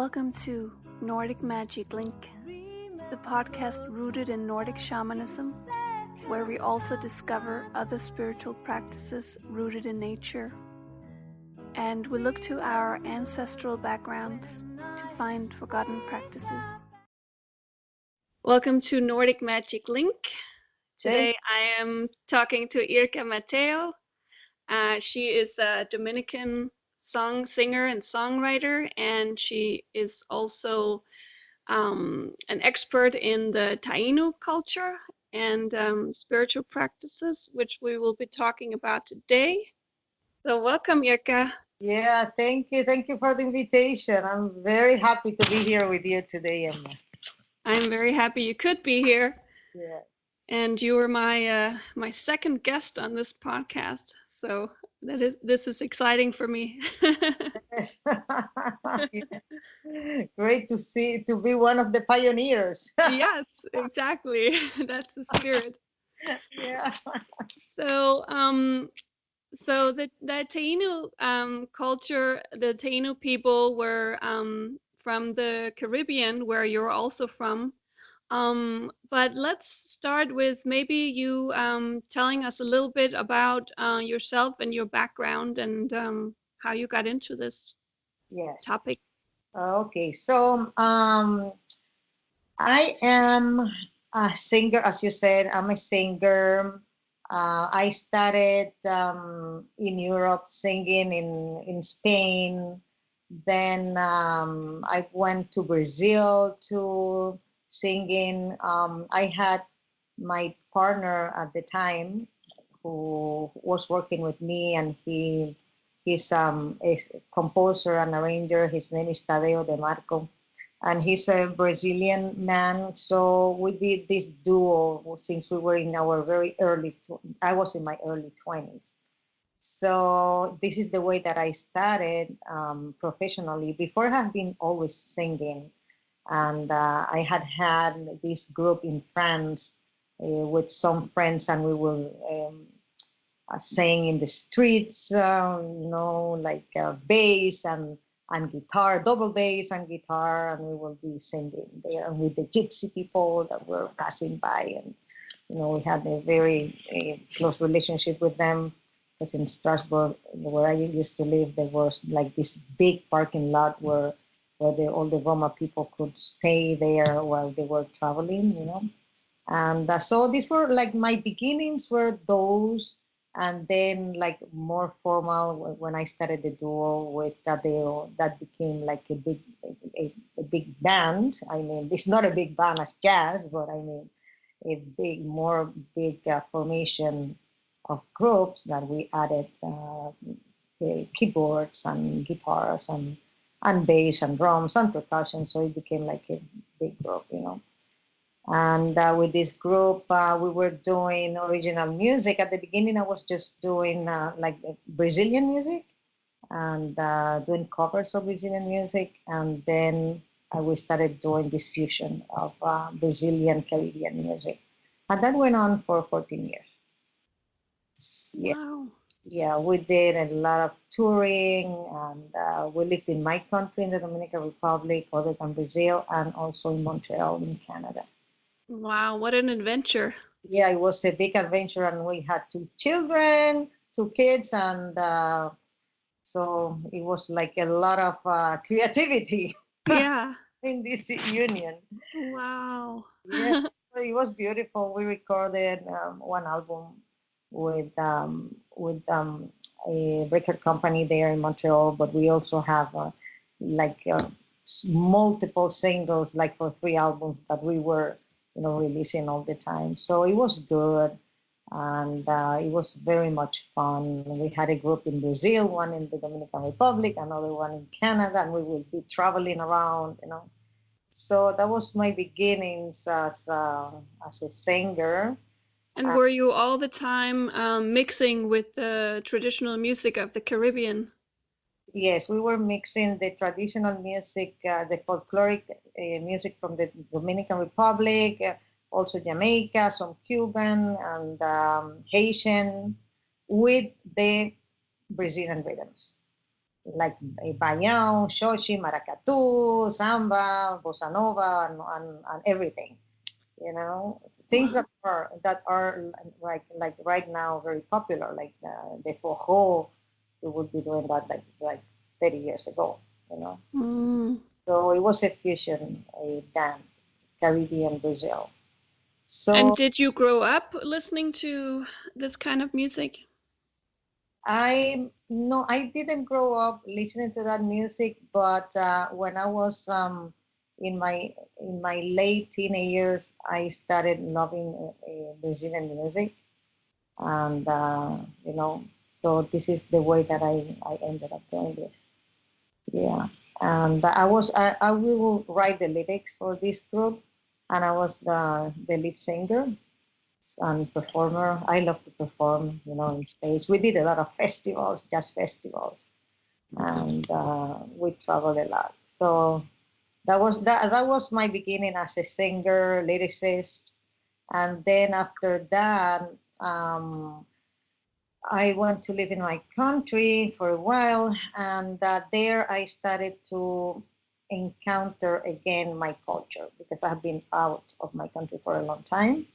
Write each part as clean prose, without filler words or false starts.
Welcome to Nordic Magic Link, the podcast rooted in Nordic shamanism, where we also discover other spiritual practices rooted in nature. And we look to our ancestral backgrounds to find forgotten practices. Welcome to Nordic Magic Link. Today I am talking to Irka Mateo. She is a Dominican singer and songwriter, and she is also an expert in the Taíno culture and spiritual practices, which we will be talking about today. So welcome, Irka. Yeah, thank you. Thank you for the invitation. I'm very happy to be here with you today, Emma. I'm very happy you could be here. Yeah. And you were my second guest on this podcast, so this is exciting for me. Yes. Yeah. Great to be one of the pioneers. Yes, exactly. That's the spirit. Yeah. So the Taíno culture, the Taíno people were from the Caribbean, where you're also from. But let's start with maybe you telling us a little bit about yourself and your background and how you got into this Yes. topic. Okay. So I am a singer, as you said. I'm a singer. I started in Europe singing in Spain. Then I went to Brazil to singing. I had my partner at the time who was working with me, and he's a composer and arranger. His name is Tadeo de Marco, and he's a Brazilian man. So we did this duo since we were in our very early. I was in my early 20s. So this is the way that I started professionally. Before, I have been always singing, and I had this group in France with some friends, and we will sing in the streets, like bass and guitar, double bass and guitar, and we will be singing there with the gypsy people that were passing by, and we had a very close relationship with them. Because in Strasbourg, where I used to live, there was like this big parking lot where all the Roma people could stay there while they were traveling. And so these were like my beginnings were those, and then like more formal when I started the duo with Tadeo, that became like a big band. I mean, it's not a big band as jazz, but I mean a more big formation of groups that we added keyboards and guitars and bass and drums and percussion. So it became like a big group. And with this group, we were doing original music. At the beginning, I was just doing like Brazilian music and doing covers of Brazilian music. And then we started doing this fusion of Brazilian Caribbean music. And that went on for 14 years. Yeah. Wow. Yeah, we did a lot of touring, and we lived in my country, in the Dominican Republic, other than Brazil, and also in Montreal, in Canada. Wow, what an adventure. Yeah, it was a big adventure, and we had two kids, and so it was like a lot of creativity Yeah. in this union. Wow. Yeah, it was beautiful. We recorded one album with a record company there in Montreal, but we also have like multiple singles, like for 3 albums that we were releasing all the time. So it was good, and it was very much fun. We had a group in Brazil, one in the Dominican Republic, another one in Canada, and we will be traveling around. So that was my beginnings as a singer. And were you all the time mixing with the traditional music of the Caribbean? Yes, we were mixing the traditional music, the folkloric music from the Dominican Republic, also Jamaica, some Cuban and Haitian, with the Brazilian rhythms. like a bayan, shoshi, maracatu, samba, bossa nova, and everything. You know, things Wow. that are like right now very popular, like the forró. We would be doing that like 30 years ago. You know, Mm. so it was a fusion, a dance, Caribbean Brazil. And So did you grow up listening to this kind of music? I didn't grow up listening to that music, but when I was in my late teenage years, I started loving Brazilian music, and you know, so this is the way that I ended up doing this. Yeah, and I will write the lyrics for this group, and I was the lead singer and performer. I love to perform, you know, on stage. We did a lot of festivals, jazz festivals, and we traveled a lot. So that was my beginning as a singer, lyricist, and then after that, I went to live in my country for a while, and there I started to encounter again my culture because I've been out of my country for a long time.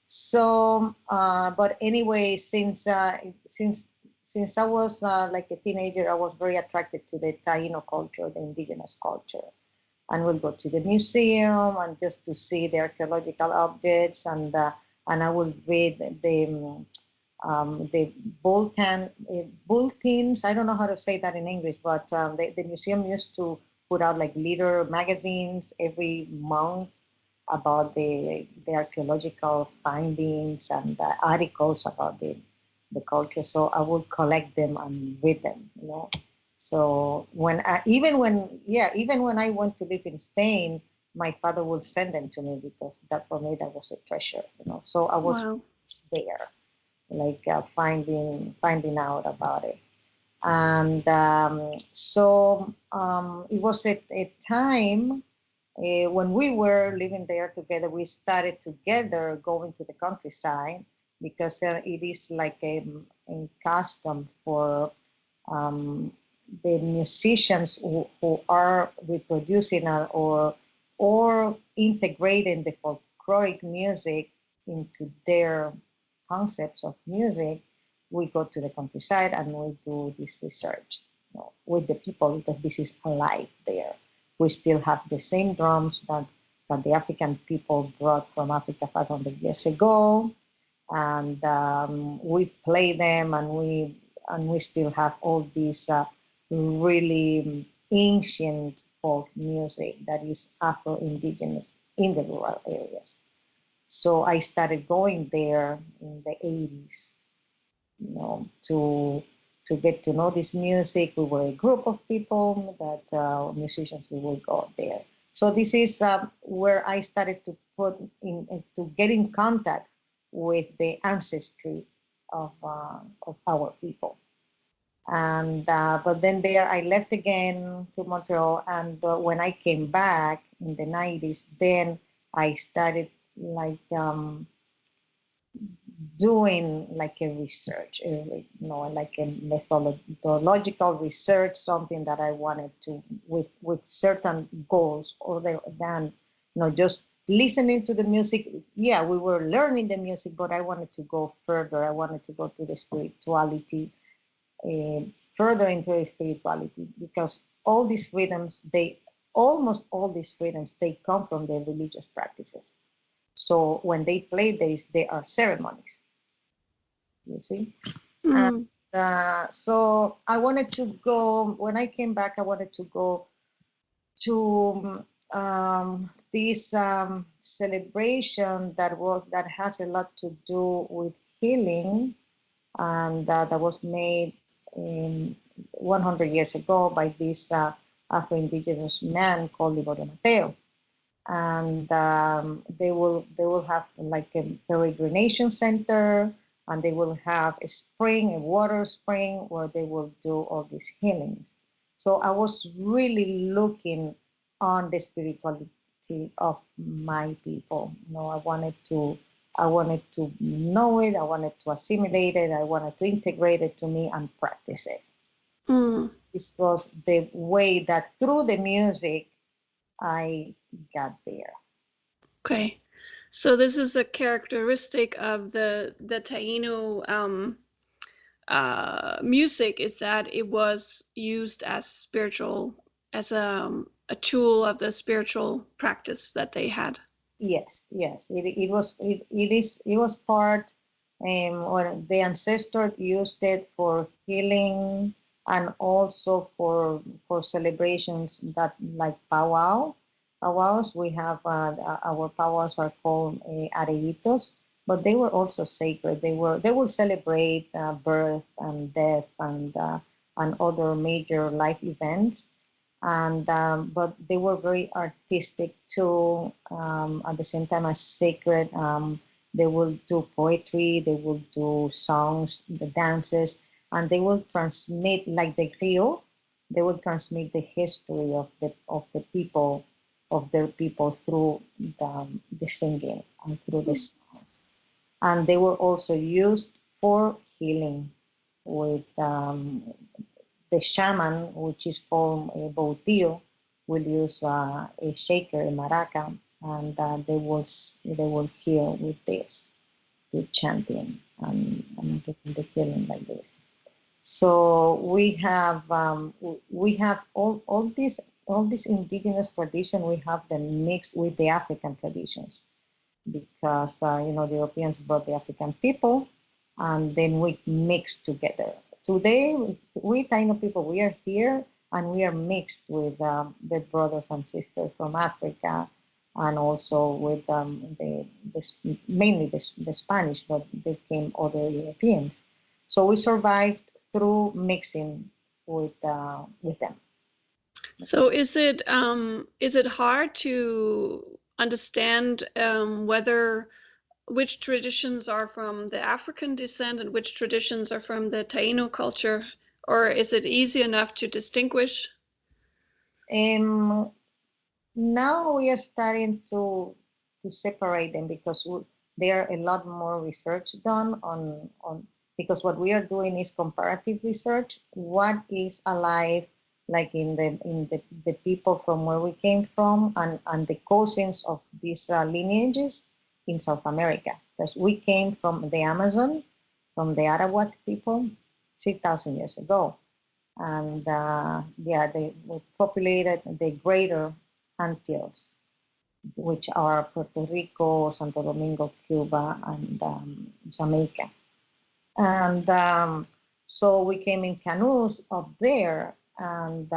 So, but anyway, since I was like a teenager, I was very attracted to the Taíno culture, the indigenous culture, and we'll go to the museum and just to see the archaeological objects, and I will read the bulletins. I don't know how to say that in English, but the museum used to put out like little magazines every month about the archaeological findings and the articles about the culture. So I would collect them and read them, you know. So even when I went to live in Spain, my father would send them to me because that for me that was a treasure, you know. So I was Wow. there, like finding out about it. And it was a time when we were living there together. We started together going to the countryside because it is like a custom for um, the musicians who are reproducing or integrating the folkloric music into their concepts of music. We go to the countryside and we do this research, you know, with the people because this is alive there. We still have the same drums that the African people brought from Africa 500 years ago, and we play them, and we still have all these really ancient folk music that is Afro-Indigenous in the rural areas. So I started going there in the 80s, you know, to get to know this music. We were a group of people that musicians. We would go there. So this is where I started to put in to get in contact with the ancestry of our people. And but then there I left again to Montreal, and when I came back in the 90s, then I started like doing like a research, like a methodological research, something that I wanted to with certain goals, other than just listening to the music. Yeah, we were learning the music, but I wanted to go further. I wanted to go to the spirituality, uh, further into the spirituality, because all these rhythms, almost all these rhythms, they come from the religious practices. So when they play this, they are ceremonies, you see. And Mm. so I wanted to go, when I came back, I wanted to go to this celebration that has a lot to do with healing, and that was made in 100 years ago by this Afro-Indigenous man called Irka Mateo. And they will have like a peregrination center, and they will have a spring, a water spring, where they will do all these healings. So I was really looking on the spirituality of my people. I wanted to know it, I wanted to assimilate it, I wanted to integrate it to me and practice it. Mm. This was the way that through the music I got there. Okay. So this is a characteristic of the Taíno music, is that it was used as spiritual, as a tool of the spiritual practice that they had. Yes, yes, it was part, or the ancestor used it for healing and also for celebrations that like powwow. Powwows, we have our powwows are called areitos, but they were also sacred. They will celebrate birth and death and other major life events, and but they were very artistic too. At the same time as sacred, they will do poetry, they will do songs, the dances, and they will transmit like the griot. They will transmit the history of the people of their people through the singing and through the songs. And they were also used for healing with the shaman, which is called a bautillo, will use a shaker, a maraca, and they will heal with this, with chanting and doing the healing like this. So we have all this indigenous tradition. We have them mixed with the African traditions because the Europeans brought the African people, and then we mixed together. Today, we Taino people, we are here and we are mixed with the brothers and sisters from Africa, and also with mainly the Spanish, but there came other Europeans. So we survived through mixing with them. So is it hard to understand whether which traditions are from the African descent and which traditions are from the Taino culture, or is it easy enough to distinguish? Um, Now we are starting to separate them because there are a lot more research done on because what we are doing is comparative research. What is alive, like in the people from where we came from, and the cousins of these lineages in South America, because we came from the Amazon, from the Arawak people, 6,000 years ago, and yeah, they populated the greater Antilles, which are Puerto Rico, Santo Domingo, Cuba, and Jamaica. And so we came in canoes up there, and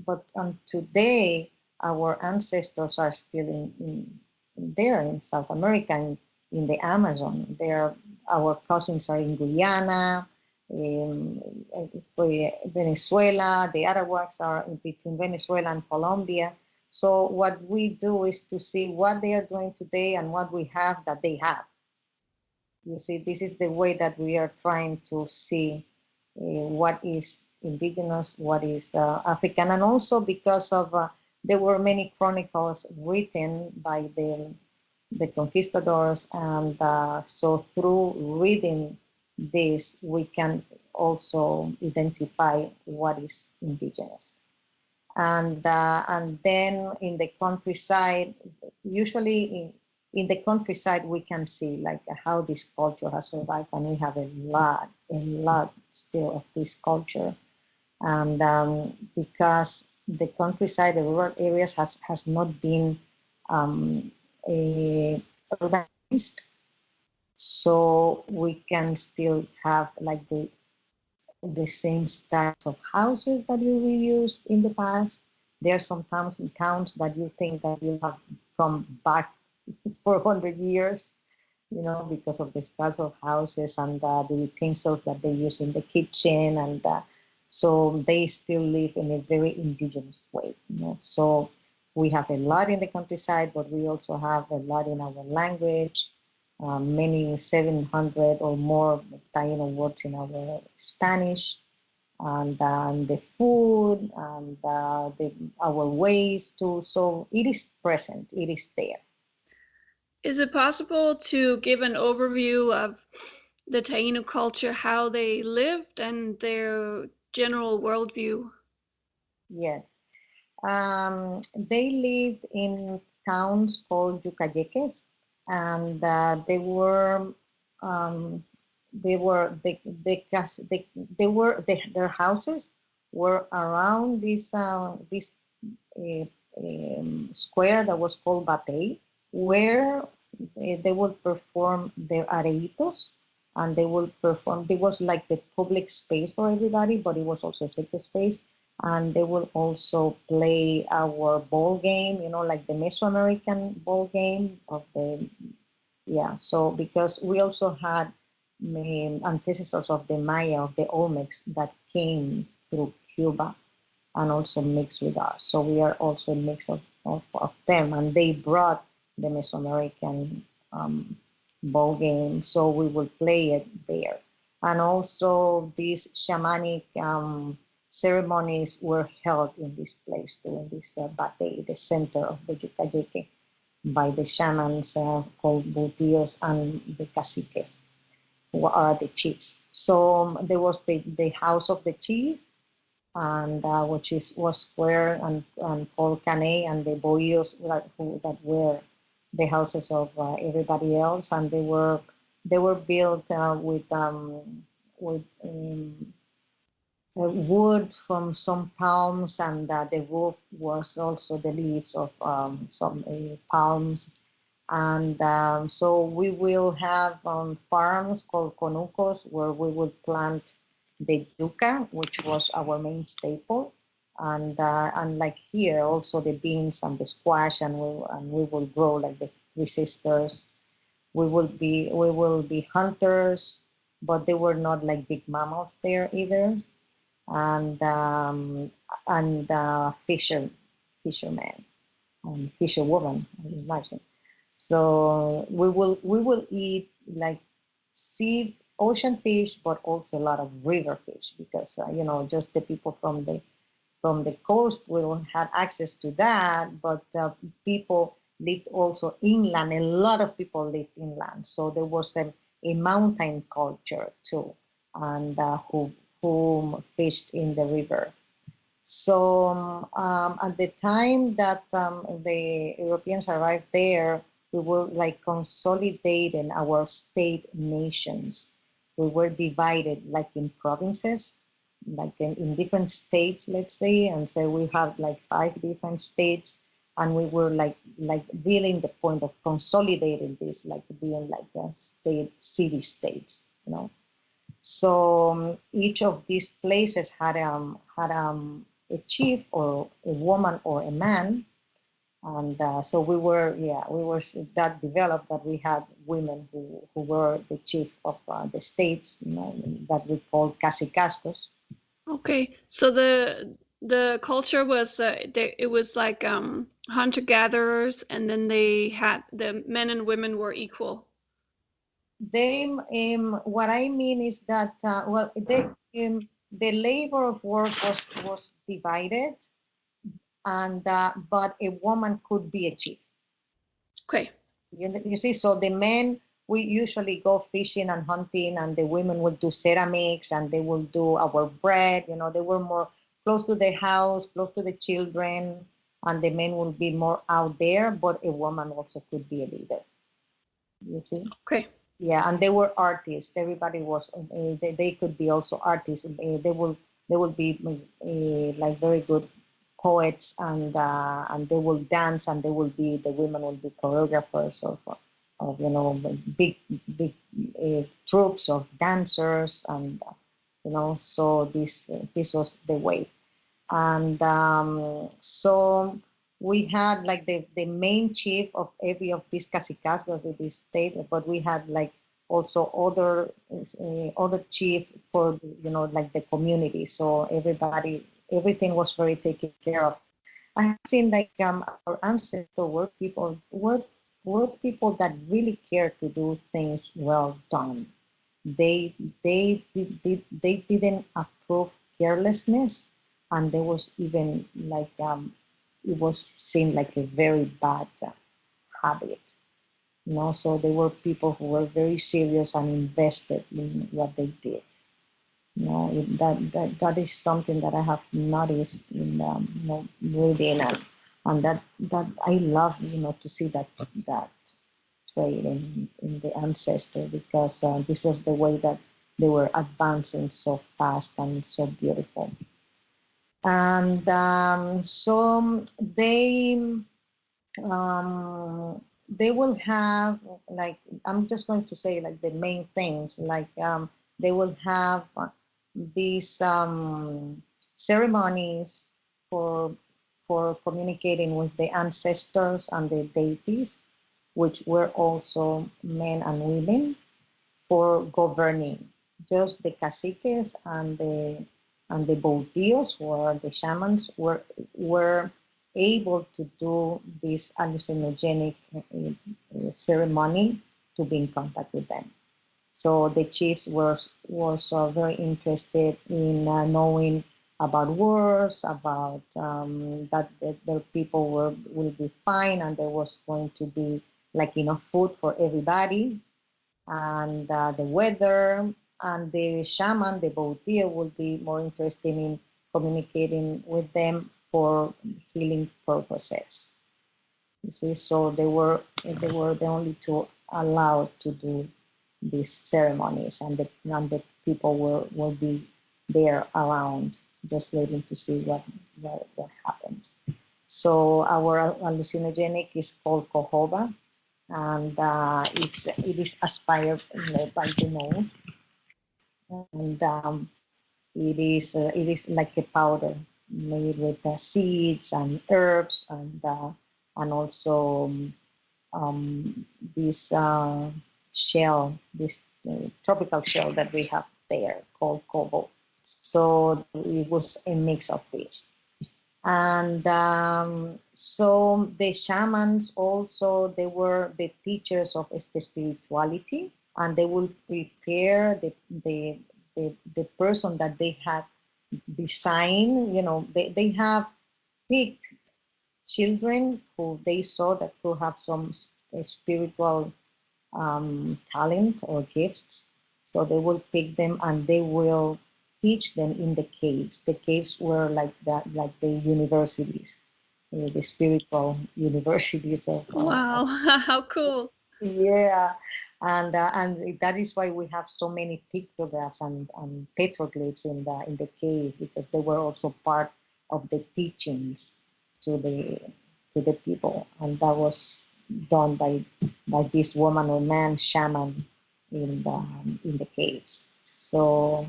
but today our ancestors are still in there in South America, in the Amazon. Our cousins are in Guyana, in Venezuela. The Arawaks are in between Venezuela and Colombia. So what we do is to see what they are doing today and what we have that they have. You see, this is the way that we are trying to see what is indigenous, what is African, and also because of there were many chronicles written by the conquistadors, and so through reading this, we can also identify what is indigenous. And then in the countryside, usually in the countryside, we can see like how this culture has survived, and we have a lot still of this culture. And because the countryside, the rural areas has not been urbanized, so we can still have like the same styles of houses that we used in the past. There are some towns that you think that you have come back for 100 years, because of the styles of houses and the utensils that they use in the kitchen. And so they still live in a very indigenous way. So we have a lot in the countryside, but we also have a lot in our language, many 700 or more Taino words in our Spanish, and the food, and our ways too. So it is present, it is there. Is it possible to give an overview of the Taino culture, how they lived, and their general worldview? Yes. They lived in towns called Yucayeques, and um, they were their houses were around this uh, square that was called Batey, where they would perform their areitos, and they would perform. It was like the public space for everybody, but it was also a sacred space. And they will also play our ball game, like the Mesoamerican ball game of the yeah. So because we also had ancestors of the Maya, of the Olmecs, that came through Cuba and also mixed with us. So we are also a mix of them, and they brought the Mesoamerican ball game, so we will play it there. And also these shamanic ceremonies were held in this place during this batey, the center of the Yucayeke, by the shamans called Butios and the caciques, who are the chiefs. So there was the house of the chief, and which was square and called Cane, and the bohíos that were the houses of everybody else, and they were built with wood from some palms, and the roof was also the leaves of some palms. And so we will have farms called conucos where we will plant the yuca, which was our main staple. And like here, also the beans and the squash, and we will grow like the three sisters. We will be hunters, but they were not like big mammals there either, and fishermen and fisherwoman, I imagine. So we will eat like ocean fish, but also a lot of river fish, because just the people from the coast will have access to that, but people lived also inland. A lot of people lived inland, so there was a mountain culture too, and who fished in the river. So at the time that the Europeans arrived there, we were like consolidating our state nations. We were divided like in provinces, like in different states, let's say, and so we have like 5 different states, and we were like really in the point of consolidating this, like being like a city states, So each of these places had a chief or a woman or a man, and so we were that developed that we had women who were the chief of the states, that we call cacicascos. Okay, so the culture was it was like hunter gatherers, and then they had the men and women were equal. What I mean is that the labor of work was divided, and but a woman could be a chief. Okay. You see, so the men, we usually go fishing and hunting, and the women will do ceramics, and they will do our bread. They were more close to the house, close to the children, and the men will be more out there, but a woman also could be a leader. You see? Okay. Yeah, and they were artists. Everybody was. They could be also artists. They will be like very good poets, and they will dance, and the women will be choreographers of big big troops of dancers, and so this was the way. And so we had like the main chief of every of these cacicas of this state, but we had like also other chief for like the community. So everything was very taken care of. I have seen like our ancestors were people that really care to do things well done. They didn't approve carelessness, and there was even like it was seen like a very bad habit. So they were people who were very serious and invested in what they did. That is something that I have noticed in reading, and that I love to see that trait in the ancestor, because this was the way that they were advancing so fast and so beautiful. And so they will have, like, I'm just going to say like the main things, like they will have these ceremonies for communicating with the ancestors and the deities, which were also men and women, for governing. Just the caciques and the bautíos, or the shamans, were able to do this hallucinogenic ceremony to be in contact with them. So the chiefs was very interested in knowing about wars, about that their people will be fine, and there was going to be like enough food for everybody, and the weather. And the shaman, the bautia, will be more interested in communicating with them for healing purposes. You see, so they were the only two allowed to do these ceremonies, and the people will be there around, just waiting to see what happened. So our hallucinogenic is called cojoba, and it is aspired by the nose, and it is like a powder made with seeds and herbs, and also this shell, this tropical shell that we have there called kobo. So it was a mix of this. And so the shamans also, they were the teachers of the spirituality, and they will prepare the person that they had designed. They have picked children who they saw that could have some spiritual talent or gifts. So they will pick them, and they will teach them in the caves. The caves were like that, like the universities, the spiritual universities of. Wow, how cool. Yeah, and that is why we have so many pictographs and petroglyphs in the cave, because they were also part of the teachings to the people, and that was done by this woman or man shaman in the caves. So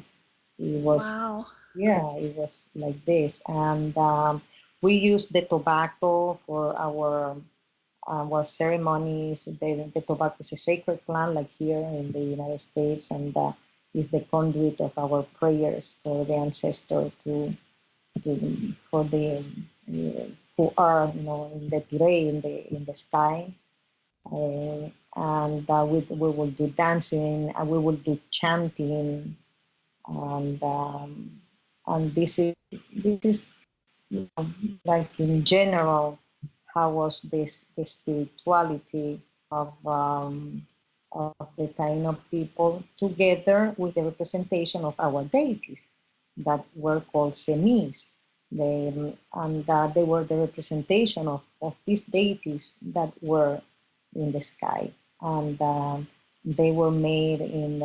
it was, Wow. yeah, it was like this, and we use the tobacco for our ceremonies. The tobacco is a sacred plant, like here in the United States, and is the conduit of our prayers for the ancestor for the who are in the today in the sky. And we will do dancing, and we will do chanting, and this is like in general how was this the spirituality of the Taíno people, together with the representation of our deities that were called zemís. They were the representation of these deities that were in the sky. And they were made in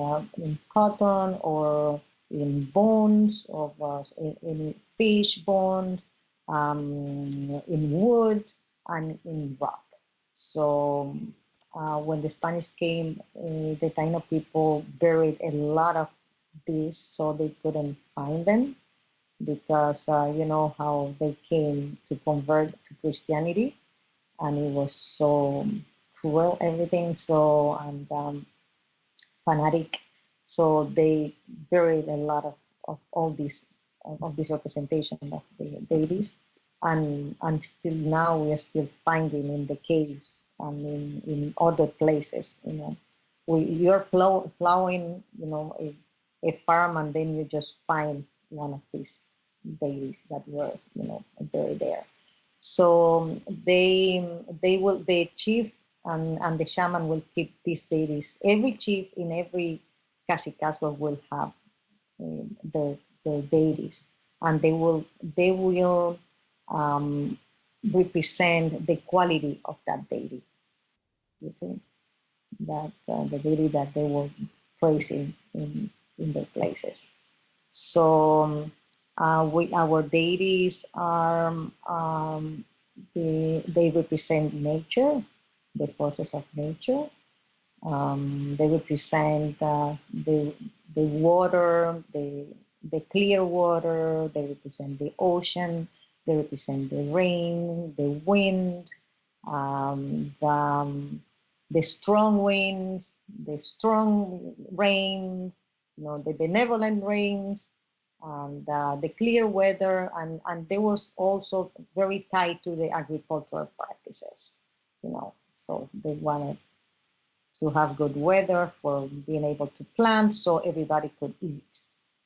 cotton, or in bones of in fish bones, in wood, and in rock. So when the Spanish came, the Taino people buried a lot of these, so they couldn't find them, because you know how they came to convert to Christianity, and it was so cruel, everything, so and fanatic. So they buried a lot of all of this representation of the deities, and still now we are still finding in the caves and in other places. You're plowing, a farm, and then you just find one of these deities that were buried there. So the chief and the shaman will keep these deities. Every chief in every cacicazgo will have the deities, and they will represent the quality of that deity. You see that the deity that they were praising in their places. So our deities are they represent nature, the forces of nature. They represent the water, the clear water. They represent the ocean. They represent the rain, the wind, um, the, the strong winds, the strong rains, the benevolent rains, and the clear weather, and they was also very tied to the agricultural practices, so they wanted to have good weather for being able to plant so everybody could eat.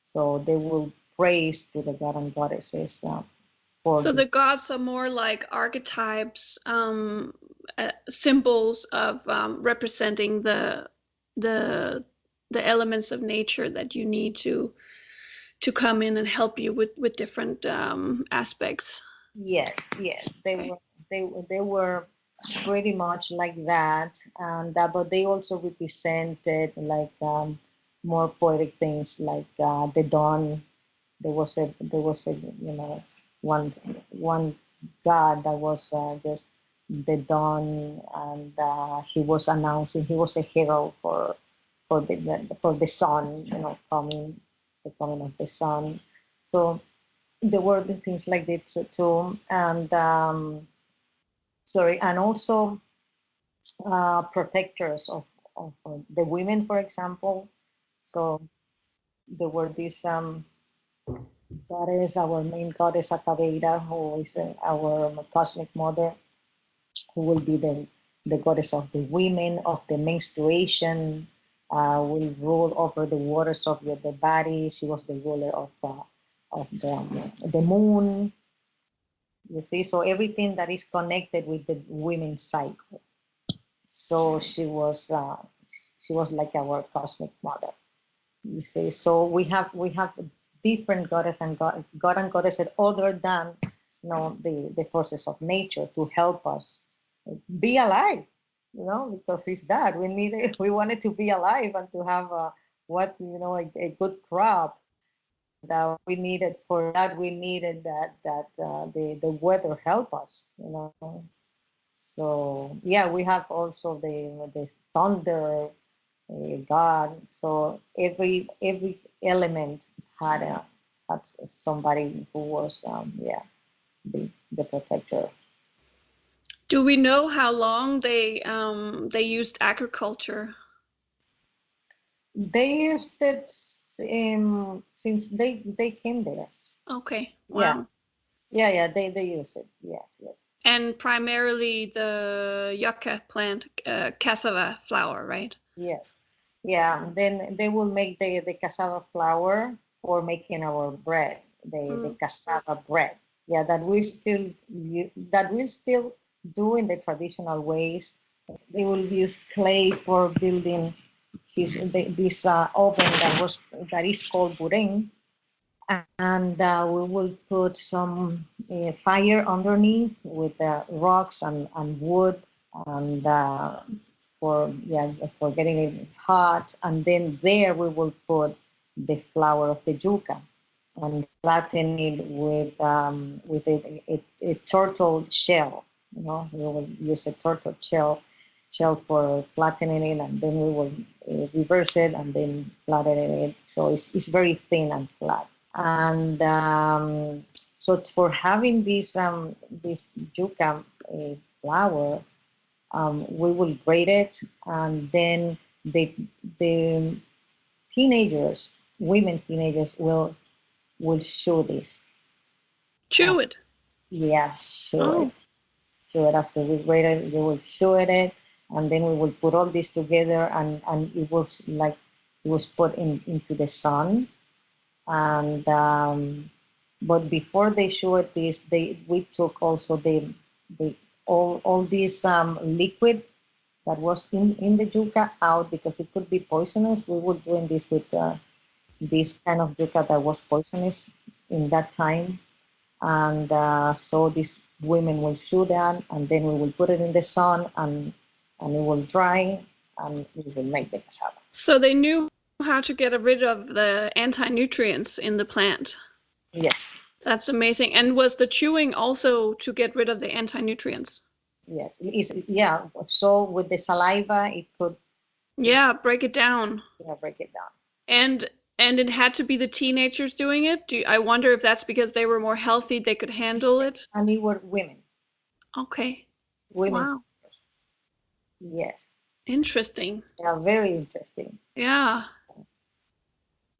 So they will praise to the god and goddesses for So the gods are more like archetypes, symbols of representing the the elements of nature that you need to come in and help you with different aspects. Yes, they Okay. were they were pretty much like that, and but they also represented like more poetic things like the dawn. There was a one one god that was just the dawn, and he was announcing he was a hero for the sun, coming the coming of the sun. So there were the things like this too, and sorry, and also protectors of the women, for example. So there were these goddess, our main goddess Acabeira, who is our cosmic mother, who will be the goddess of the women, of the menstruation, will rule over the waters of the body. She was the ruler of the moon. You see, so everything that is connected with the women's cycle. So she was like our cosmic mother. You see, so we have different goddess and god and goddesses other than the forces of nature to help us be alive. Because it's that we wanted to be alive and to have a good crop. That we needed for that we needed that the weather help us. So yeah, we have also the thunder god. So every element had somebody who was the protector. Do we know how long they used agriculture? They used it since they came there. Okay, Yeah, wow. yeah. They use it. Yes, yes. And primarily the yucca plant, cassava flower, right? Yes. Yeah, then they will make the cassava flour for making our bread, the Mm. cassava bread. Yeah, that we still do in the traditional ways. They will use clay for building this oven that is called bureng, and we will put some fire underneath with rocks and wood, and for getting it hot, and then there we will put the flour of the yuca and flatten it with a turtle shell. We will use a turtle shell for flattening it, and then we will reverse it and then flatten it, so it's very thin and flat. And so for having this yuca flour, we will grate it, and then the teenagers, women teenagers, will chew this. Uh, Chew it. yeah, chew it. Oh, Chew it after we grate it. We will chew it, and then we will put all this together, and it was put into the sun. And but before they showed this, we took also the all this liquid that was in the yuca out, because it could be poisonous. We were doing this this kind of yuca that was poisonous in that time. And so these women will shoot that, and then we will put it in the sun, and it will dry, and we will make the cassava. So they knew how to get rid of the anti-nutrients in the plant. Yes. That's amazing. And was the chewing also to get rid of the anti-nutrients? Yes. Yeah. So with the saliva, it could. Yeah, break it down. Yeah, break it down. And it had to be the teenagers doing it? I wonder if that's because they were more healthy, they could handle it? And we were women. Okay. Women. Wow. Yes. Interesting. Yeah, very interesting. Yeah.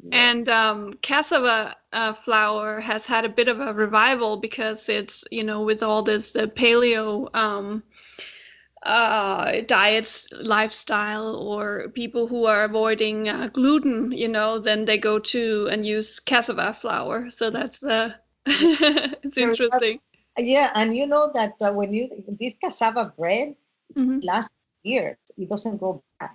Yeah. And cassava flour has had a bit of a revival because it's, with all this paleo diets, lifestyle, or people who are avoiding gluten, then they go to and use cassava flour. So that's it's interesting. Yeah, and you know that when this cassava bread Mhm. lasts years, it doesn't go bad.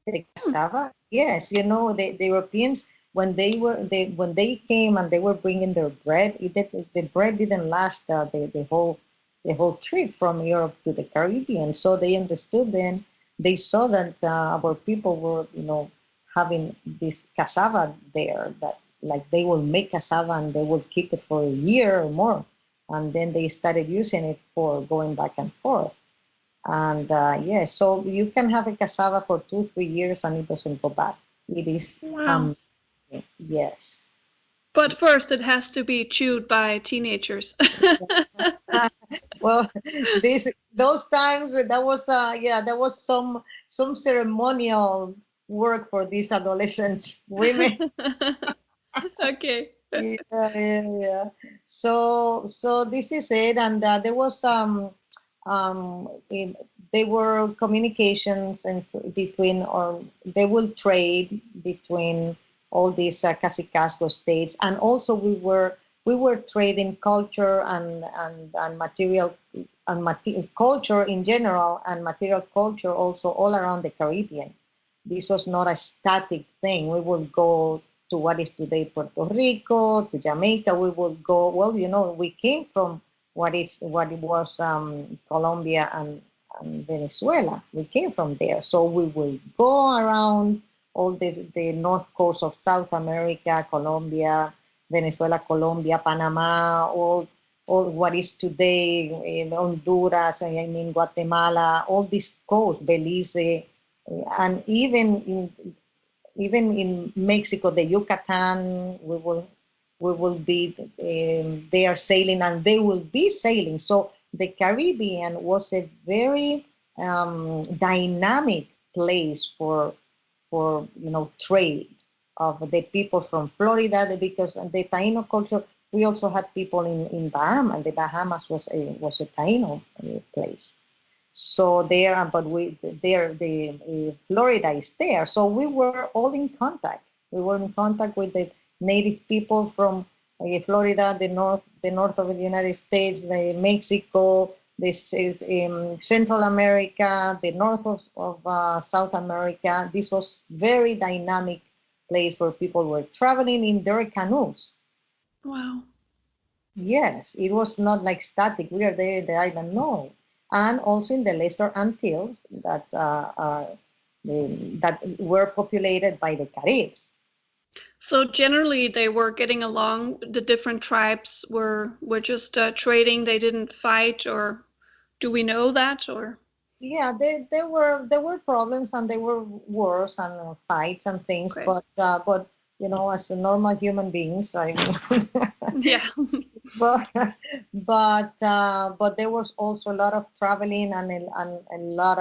The cassava, yes, the Europeans, when they came and they were bringing their bread, the bread didn't last the whole trip from Europe to the Caribbean. So they understood then. They saw that our people were having this cassava there, that like they will make cassava and they will keep it for a year or more, and then they started using it for going back and forth. And yes, so you can have a cassava for 2, 3 years and it doesn't go bad. It is Wow. yes. But first, it has to be chewed by teenagers. Well, those times there was some ceremonial work for these adolescent women. Okay. Yeah. So this is it, and there was they were communications and between, or they will trade between all these Cacicasco states, and also we were trading culture and material and culture in general, and material culture also all around the Caribbean. This was not a static thing. We would go to what is today Puerto Rico, to Jamaica. We would go. Well, we came from what it was Colombia and Venezuela. We came from there, so we will go around all the north coast of South America, Colombia, Venezuela, Colombia, Panama, all what is today in Honduras, I mean Guatemala, all this coast, Belize, and even in Mexico, the Yucatan, we will be they are sailing and they will be sailing. So the Caribbean was a very dynamic place for trade of the people from Florida, because the Taíno culture. We also had people in Bahamas. The Bahamas was a Taíno place. So there, but the Florida is there. So we were all in contact. We were in contact with the native people from Florida, the north of the United States, Mexico, this is in Central America, the north of South America. This was very dynamic place where people were traveling in their canoes. Wow. Yes, it was not like static. We are there in the island. No, and also in the Lesser Antilles that were populated by the Caribs. So generally, they were getting along. The different tribes were just trading. They didn't fight, or do we know that? Or Yeah, there were problems and there were wars and fights and things, okay, but as a normal human beings, I mean, yeah. but but there was also a lot of traveling and a lot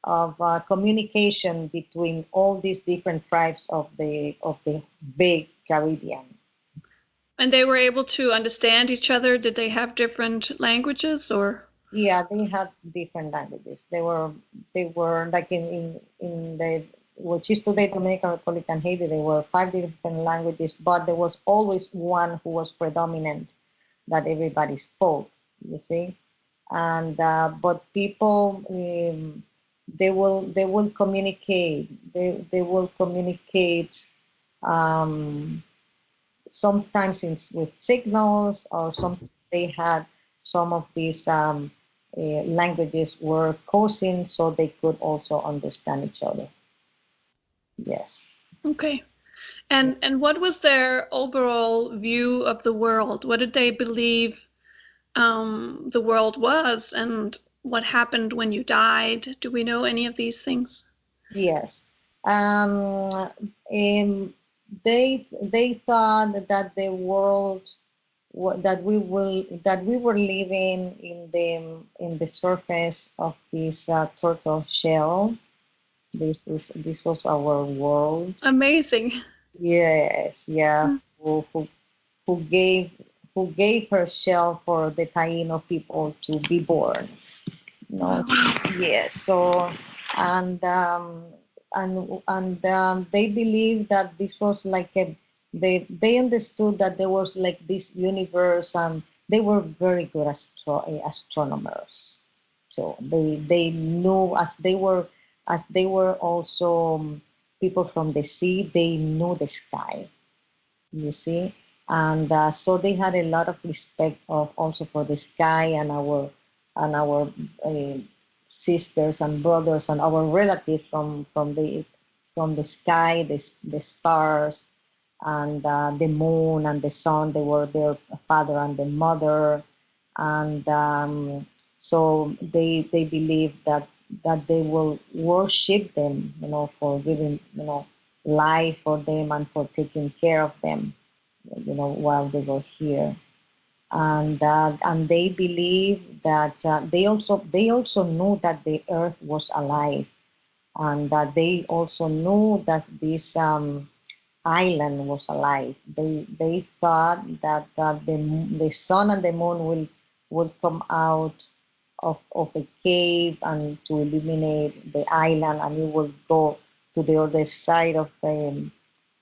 of communication between all these different tribes of the big Caribbean. And they were able to understand each other. Did they have different languages, or? Yeah, they had different languages. They were like in the which is today Dominican Republic and Haiti. There were 5 different languages, but there was always one who was predominant that everybody spoke. You see, and but people they will communicate. They will communicate Um, Sometimes with signals, or sometimes they had some of these languages were cousins, so they could also understand each other. Yes. Okay. And what was their overall view of the world? What did they believe the world was, and what happened when you died? Do we know any of these things? Yes. Um, they thought that the world that we were living in the surface of this turtle shell. This was our world. Amazing. Yes, yeah. Who gave who gave her shell for the Taíno people to be born. No, Wow. yes. So and they believe that this was like a they understood that there was like this universe, and they were very good astronomers. So they knew, as they were also people from the sea, they knew the sky, you see. And so they had a lot of respect of also for the sky, and our uh, sisters and brothers and our relatives from the sky, the stars, and the moon and the sun. They were their father and the mother. And so they believe that they will worship them, for giving, life for them and for taking care of them, while they were here. And they believe that they also knew that the earth was alive, and that they also knew that this island was alive. They thought that the sun and the moon will come out of a cave and to illuminate the island, and it will go to the other side of the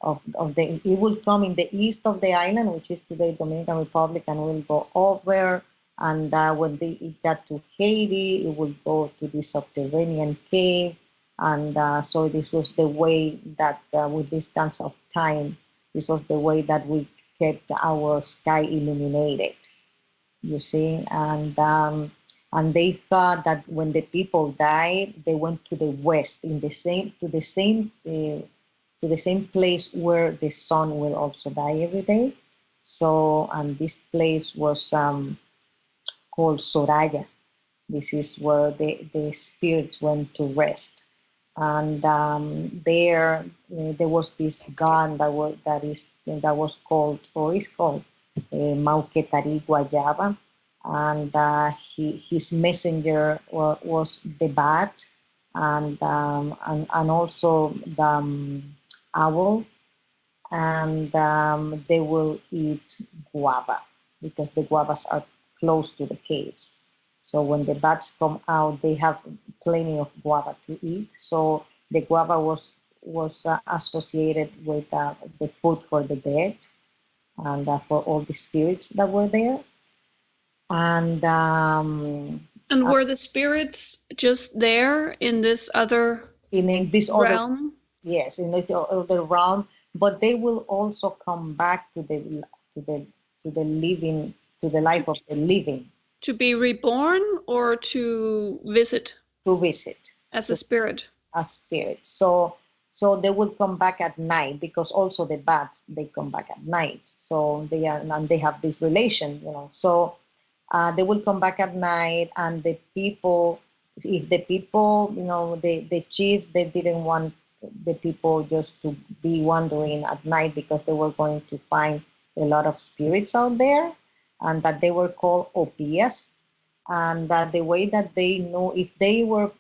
it will come in the east of the island, which is today Dominican Republic, and will go over. And when it got to Haiti, it will go to the subterranean cave. And so this was the way that, with this distance of time, this was the way that we kept our sky illuminated, you see. And they thought that when the people died, they went to the west, in the same to the same place where the sun will also die every day. So, and this place was called Soraya. This is where the spirits went to rest. And there was this god that was called, or is called, Mauquetari Guayaba. And his messenger was the bat, and also the owl. And they will eat guava, because the guavas are close to the caves. So when the bats come out, they have plenty of guava to eat. So the guava was associated with the food for the dead, and for all the spirits that were there. And And were the spirits just there in this other in this other realm yes, in this other realm, but they will also come back to the to the living to the to, life of the living, to be reborn or to visit to visit, as a to spirit? as spirits. So they will come back at night, because also the bats, they come back at night. So they have this relation, So they will come back at night, and the people, if the people, the chiefs, they didn't want the people just to be wandering at night, because they were going to find a lot of spirits out there, and that they were called opias. And that the way that they know, if they were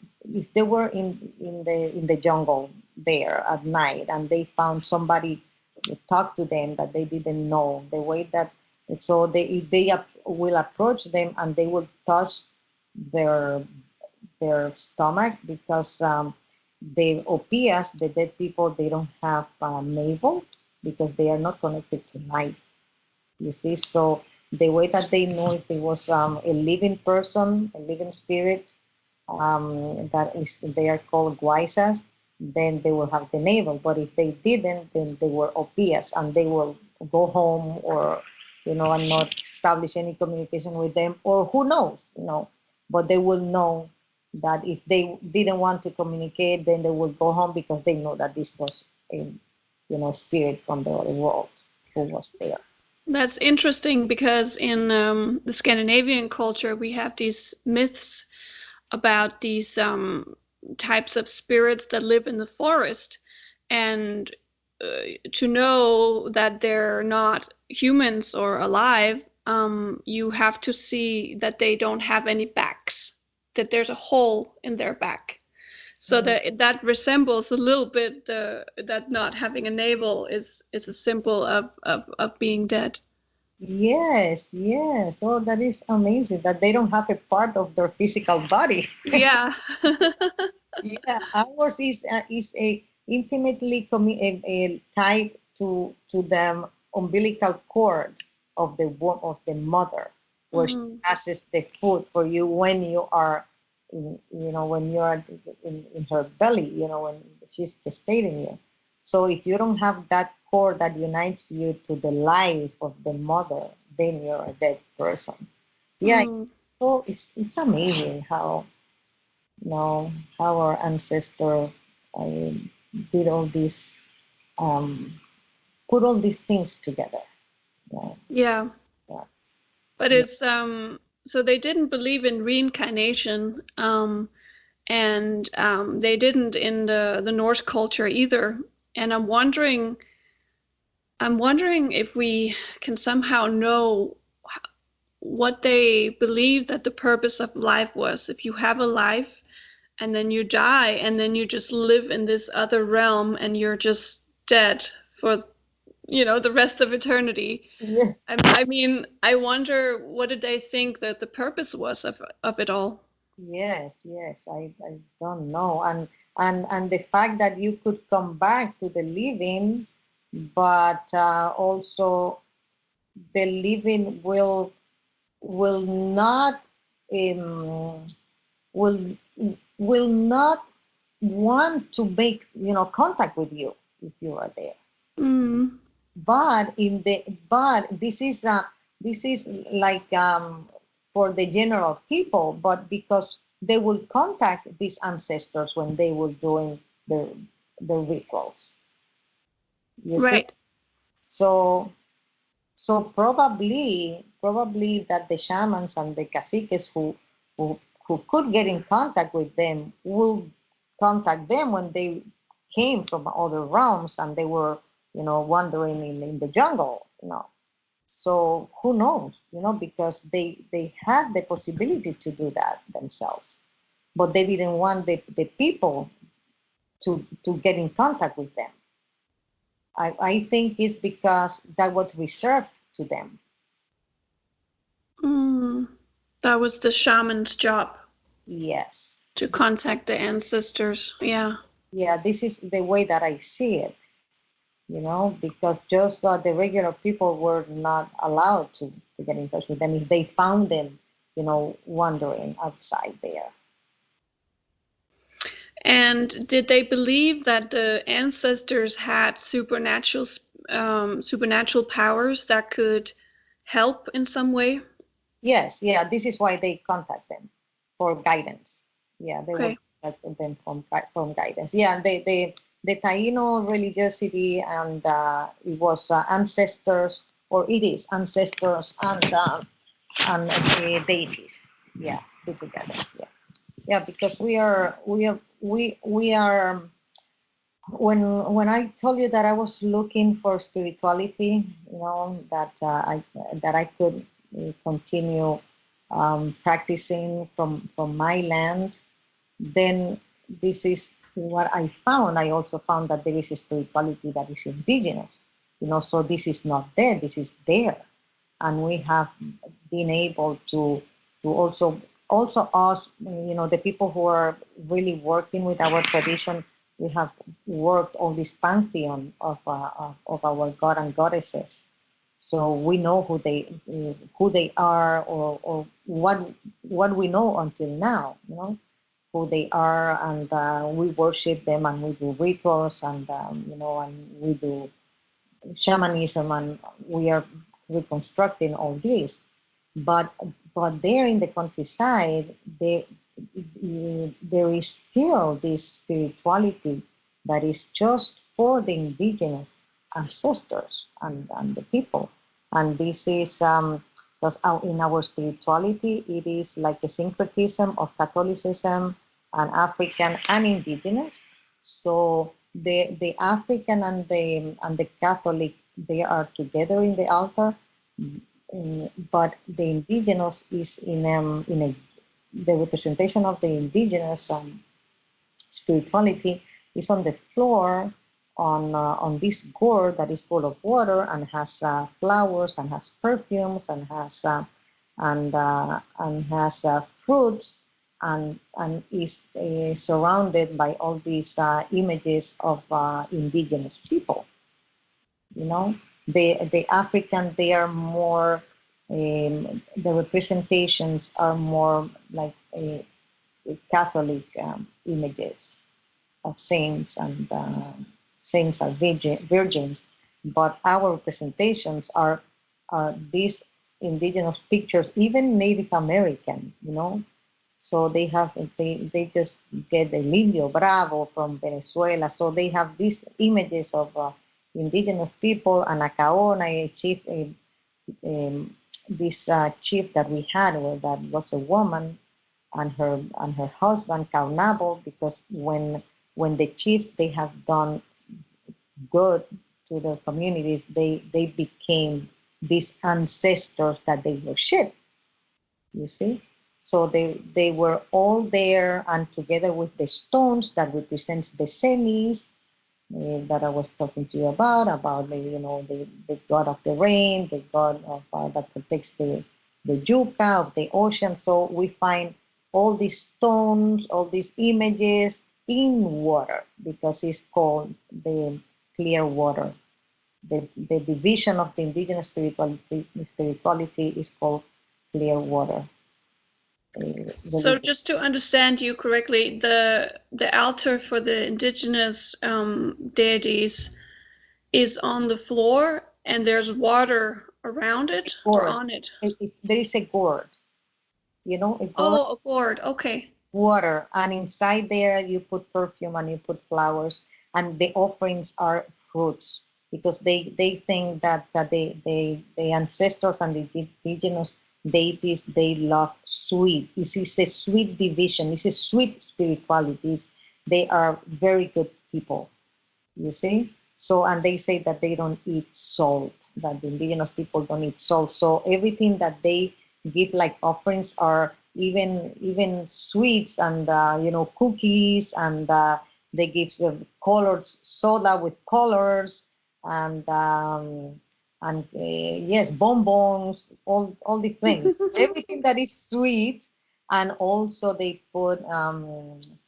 in the jungle there at night, and they found somebody to talk to them that they didn't know, the way that, so they will approach them, and they will touch their their stomach, because the opias, the dead people, they don't have navel, because they are not connected to life, you see. So the way that they know if it was a living person, a living spirit, that is, they are called guaisas. then they will have the navel. But if they didn't, then they were obvious, and they will go home, or and not establish any communication with them, or who knows, but they will know that if they didn't want to communicate, then they will go home, because they know that this was a spirit from the other world who was there. That's interesting because in the Scandinavian culture, we have these myths about these types of spirits that live in the forest. And to know that they're not humans or alive, you have to see that they don't have any backs, that there's a hole in their back. So that resembles a little bit that not having a navel is a symbol of being dead. Yes, yes. Oh, that is amazing that they don't have a part of their physical body. Yeah. Yeah, ours is a intimately tied to the umbilical cord of the womb of the mother, where she Mm. passes the food for you when you are when you are in her belly, when she's gestating you. So if you don't have that cord that unites you to the life of the mother, then you're a dead person. Yeah, Mm. so it's amazing how our ancestor uh, did all this, um, put all these things together. Yeah, Yeah. yeah, But yeah. it's so they didn't believe in reincarnation, and they didn't in the Norse culture either. And I'm wondering if we can somehow know what they believe that the purpose of life was. If you have a life and then you die and then you just live in this other realm and you're just dead for the rest of eternity. Yes, I mean, I wonder what did they think that the purpose was of it all? yes, yes. I don't know, and the fact that you could come back to the living, but also the living will not um, will will not want to make contact with you if you are there. Mm, But this is like, for the general people, but because they will contact these ancestors when they will doing the rituals, you see. right. So so probably that the shamans and the caciques who who could get in contact with them will contact them when they came from other realms, and they were wandering in the jungle. So who knows, because they had the possibility to do that themselves, but they didn't want the people to get in contact with them. I think it's because that was reserved to them. Mm, that was the shaman's job Yes. to contact the ancestors. Yeah. Yeah, this is the way that I see it, because just the regular people were not allowed to get in touch with them if they found them, wandering outside there. And did they believe that the ancestors had supernatural powers that could help in some way? Yes, yeah, this is why they contact them for guidance. Yeah, they will Okay. contact them from guidance. Yeah, and the Taíno religiosity, and it was ancestors, or it is ancestors, and deities. Yeah, two together. Yeah, yeah, because we are. When I told you that I was looking for spirituality, that I could continue practicing from my land, then this is what I found. I also found that there is a spirituality that is indigenous, so this is not there, this is there. And we have been able to also us, the people who are really working with our tradition. We have worked on this pantheon of our god and goddesses, so we know who they are, or what we know until now. who they are, and we worship them, and we do rituals, and and we do shamanism, and we are reconstructing all this. But there in the countryside, there is still this spirituality that is just for the indigenous ancestors and the people. And this is because in our spirituality, it is like a syncretism of Catholicism and African and indigenous. So the African and the Catholic, they are together in the altar, but the indigenous is in a the representation of the indigenous spirituality is on the floor on this gourd that is full of water and has flowers and has perfumes and has fruits and is surrounded by all these images of indigenous people. You know, the African, they are more the representations are more like Catholic images of saints, and saints are virgins, but our representations are these indigenous pictures, even Native American, So they just get the Indio Bravo from Venezuela. So they have these images of indigenous people, and Acaona, a chief, this chief that we had, that was a woman, and her husband Caunabo, because when the chiefs, they have done good to their communities, they became these ancestors that they worship. You see, so they were all there, and together with the stones that represents the zemís that I was talking to you about the god of the rain, the god of that protects the yucca of the ocean. So we find all these stones, all these images in water, because it's called the clear water. The division of the indigenous spirituality is called clear water. So just to understand you correctly, the altar for the indigenous deities is on the floor, and there's water around it or on it? There is a gourd, a gourd. Oh, a gourd, okay. Water, and inside there you put perfume and you put flowers, and the offerings are fruits, because they think that the ancestors and the indigenous deities, they love sweet. This is a sweet division. This is sweet spirituality. They are very good people, you see. So, and they say that they don't eat salt, that the indigenous people don't eat salt. So everything that they give like offerings are even sweets and cookies, and they give colored soda with colors, and yes, bonbons, all the things, everything that is sweet. And also they put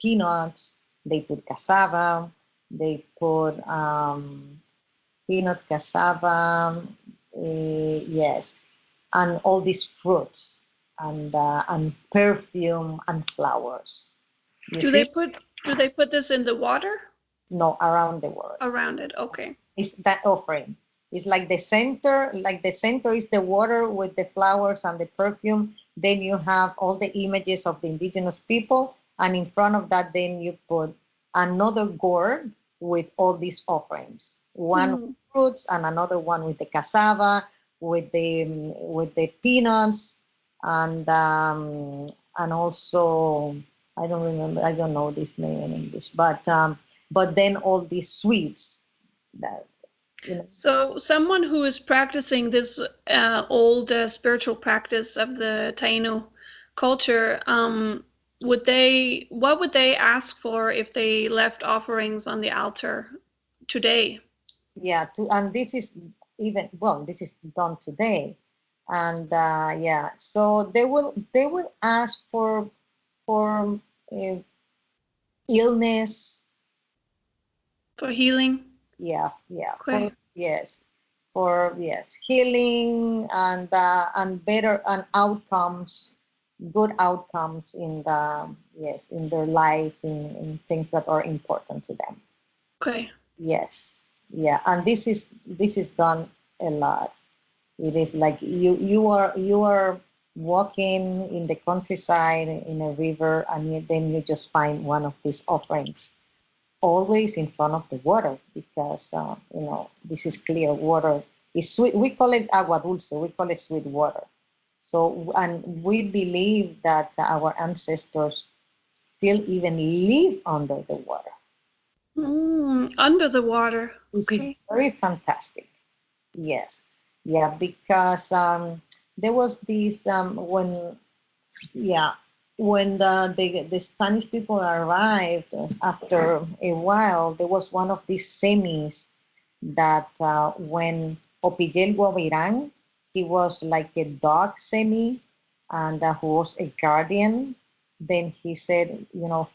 peanuts, they put cassava, they put peanuts, cassava, yes, and all these fruits, and perfume and flowers. Do they put this in the water? No, around the world. Around it, okay. It's that offering. It's like the center is the water with the flowers and the perfume. Then you have all the images of the indigenous people, and in front of that, then you put another gourd with all these offerings. One with fruits, and another one with the cassava, with the peanuts, and also I don't remember. I don't know this name in English, but then all these sweets. That, So someone who is practicing this old spiritual practice of the Taíno culture, what would they ask for if they left offerings on the altar today? Yeah, and this is this is done today, and yeah, so they will ask for illness, for healing. Yeah, okay. For healing and better and outcomes, good outcomes in in their lives, in things that are important to them. Okay. Yes, yeah, and this is done a lot. It is like you are walking in the countryside in a river, and then you just find one of these offerings, always in front of the water, because this is clear water. Is sweet. We call it agua dulce. We call it sweet water. So, and we believe that our ancestors still even live under the water. Under the water. This is Okay. very fantastic. Yes, yeah, because there was this yeah, when the Spanish people arrived, after a while, there was one of these semis that when Opillel Guavirán, he was like a dog semi, and who was a guardian. Then he said,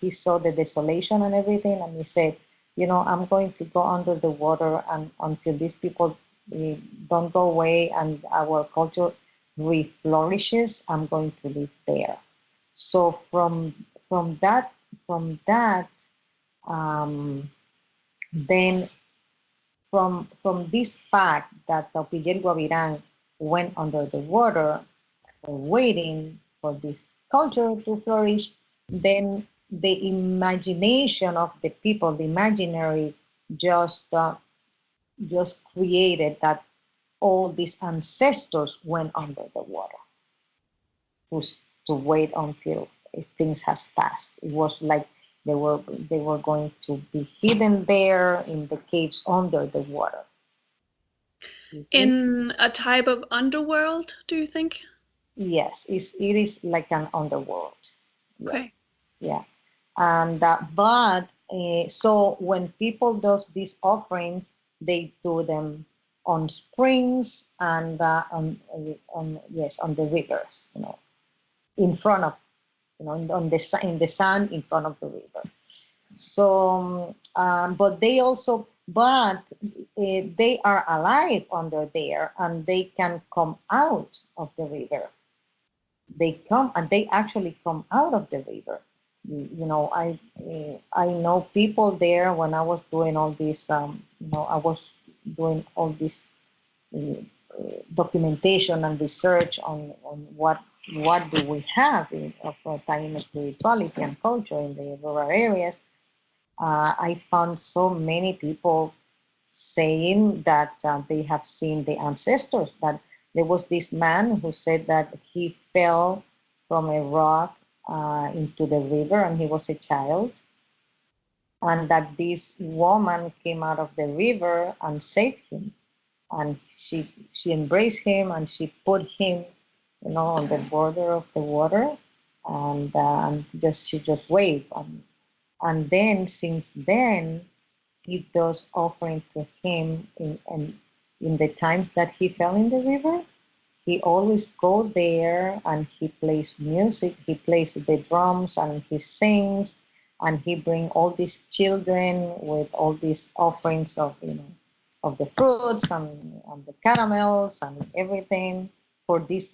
he saw the desolation and everything, and he said, I'm going to go under the water and until these people don't go away and our culture reflourishes, I'm going to live there. So from that from that um, then from this fact that Taupillel Guavirán went under the water, waiting for this culture to flourish, then the imagination of the people, the imaginary, just created that all these ancestors went under the water to, to wait until things has passed. It was like they were going to be hidden there in the caves under the water. In a type of underworld, do you think? Yes, it is like an underworld. Yes, Okay. yeah, and but so when people do these offerings, they do them on springs and on the rivers, in front of in the sand in front of the river. So, but they are alive under there, and they can come out of the river. They come and they actually come out of the river. I know people there. When I was doing all this, I was doing all this documentation and research on what do we have of Taíno spirituality and culture in the rural areas. I found so many people saying that they have seen the ancestors. That there was this man who said that he fell from a rock into the river and he was a child, and that this woman came out of the river and saved him, and she embraced him and she put him, on the border of the water, and she just waved, and then since then he does offering to him in the times that he fell in the river. He always go there and he plays music. He plays the drums and he sings, and he bring all these children with all these offerings of the fruits and the caramels and everything for this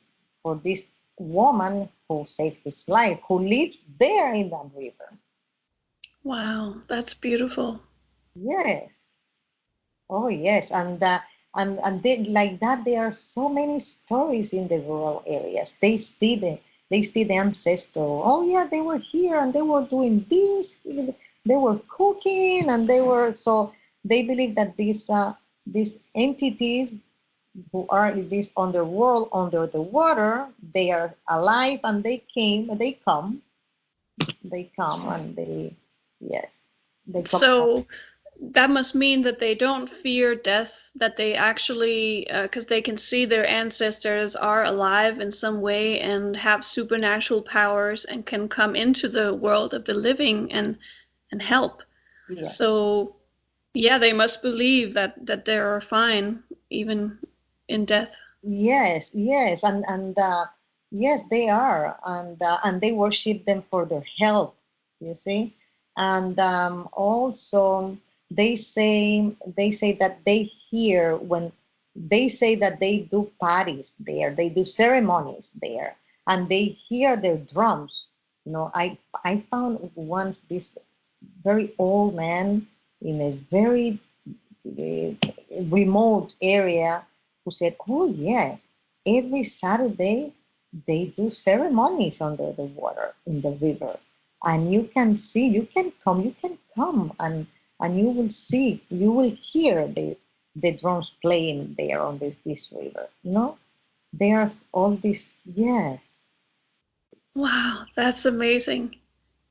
woman who saved his life, who lives there in that river. Wow, that's beautiful. Yes. Oh yes, and they, like that, there are so many stories in the rural areas. They see the ancestor. Oh yeah, they were here and they were doing this. They were cooking and they were so. They believe that these entities who are in this underworld under the water, they are alive and they come and they, yes, they come. So that must mean that they don't fear death, that they actually, because they can see their ancestors are alive in some way and have supernatural powers and can come into the world of the living and help. Yeah. So yeah, they must believe that they are fine even in death. Yes, yes, and yes, they are, and they worship them for their help. You see, and also they say that they hear when they say that they do parties there, they do ceremonies there, and they hear their drums. I found once this very old man in a very remote area who said, "Oh yes, every Saturday they do ceremonies under the water in the river, and you can see, you can come, and you will see, you will hear the drums playing there on this river. There's all this, yes." Wow, that's amazing.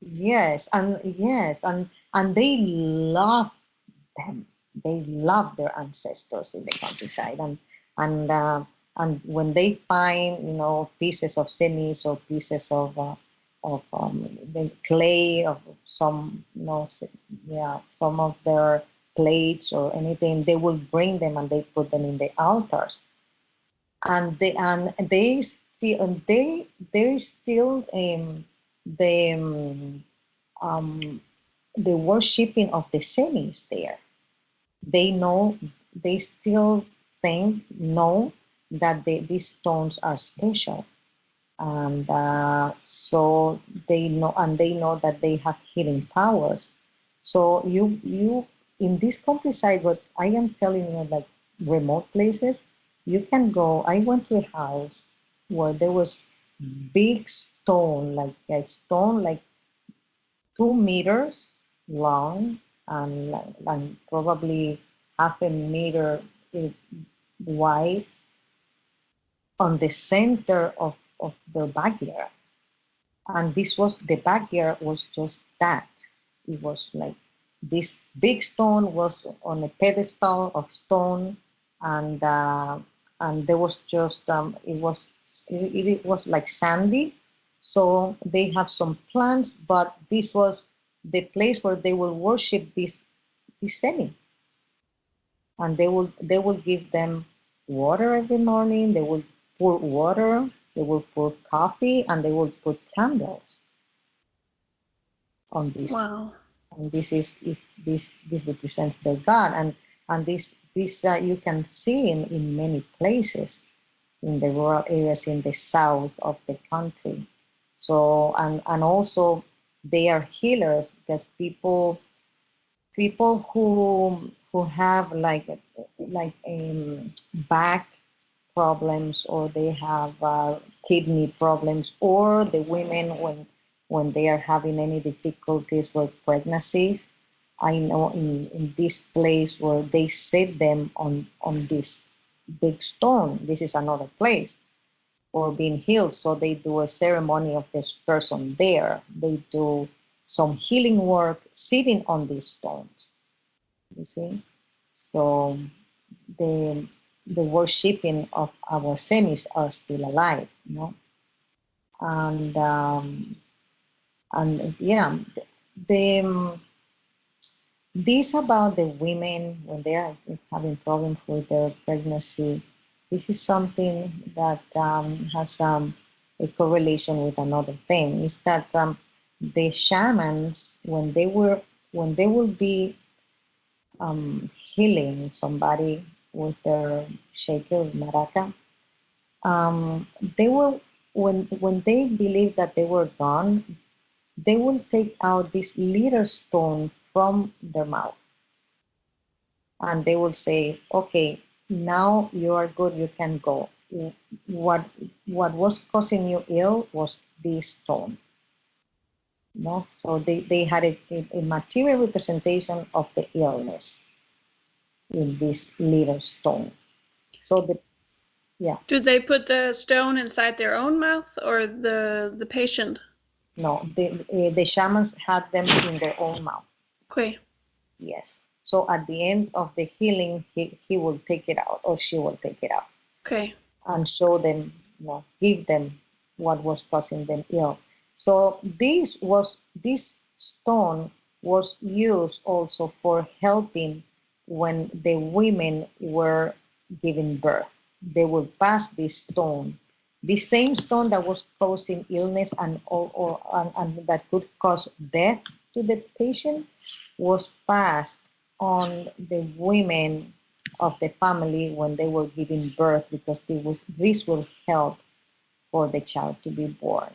Yes, and they love them. They love their ancestors in the countryside, and when they find pieces of semis or pieces of the clay of some yeah, some of their plates or anything, they will bring them and they put them in the altars, and they still there is still the um, the worshipping of the semis there. They know, they still know that these stones are special, and so they know that they have healing powers. So you in this countryside, what I am telling you, like remote places, you can go. I went to a house where there was big stone, like a stone like 2 meters long, and probably half a meter eh, wide, on the center of the backyard. And this was the backyard was just that. It was like this big stone was on a pedestal of stone, and there was just it was like sandy. So they have some plants, but this was the place where they will worship this semi, and they will give them water every morning. They will pour water. They will pour coffee, and they will put candles on this. Wow. And this represents their god, and this you can see in many places in the rural areas in the south of the country. So and also they are healers, because people who have like back problems, or they have kidney problems, or the women when they are having any difficulties with pregnancy. I know in this place where they set them on this big stone, this is another place for being healed. So they do a ceremony of this person there. They do some healing work sitting on these stones. You see, so the the worshipping of our semis are still alive. And yeah, the this about the women when they are having problems with their pregnancy. This is something that has a correlation with another thing. Is that the shamans, when they will be healing somebody with their shaker maraca, um, they will when they believe that they were gone, they will take out this little stone from their mouth, and they will say, "Okay, now you are good. You can go. What what was causing you ill was this stone." No, so they had a material representation of the illness in this little stone. So yeah, Do they put the stone inside their own mouth or the patient? no, the shamans had them in their own mouth. Okay. Yes. So at the end of the healing, he will take it out, or she will take it out, Okay. and show them, give them what was causing them ill. So this stone was used also for helping when the women were giving birth. They will pass this stone, the same stone that was causing illness and that could cause death to the patient, was passed on the women of the family when they were giving birth, because this will help for the child to be born.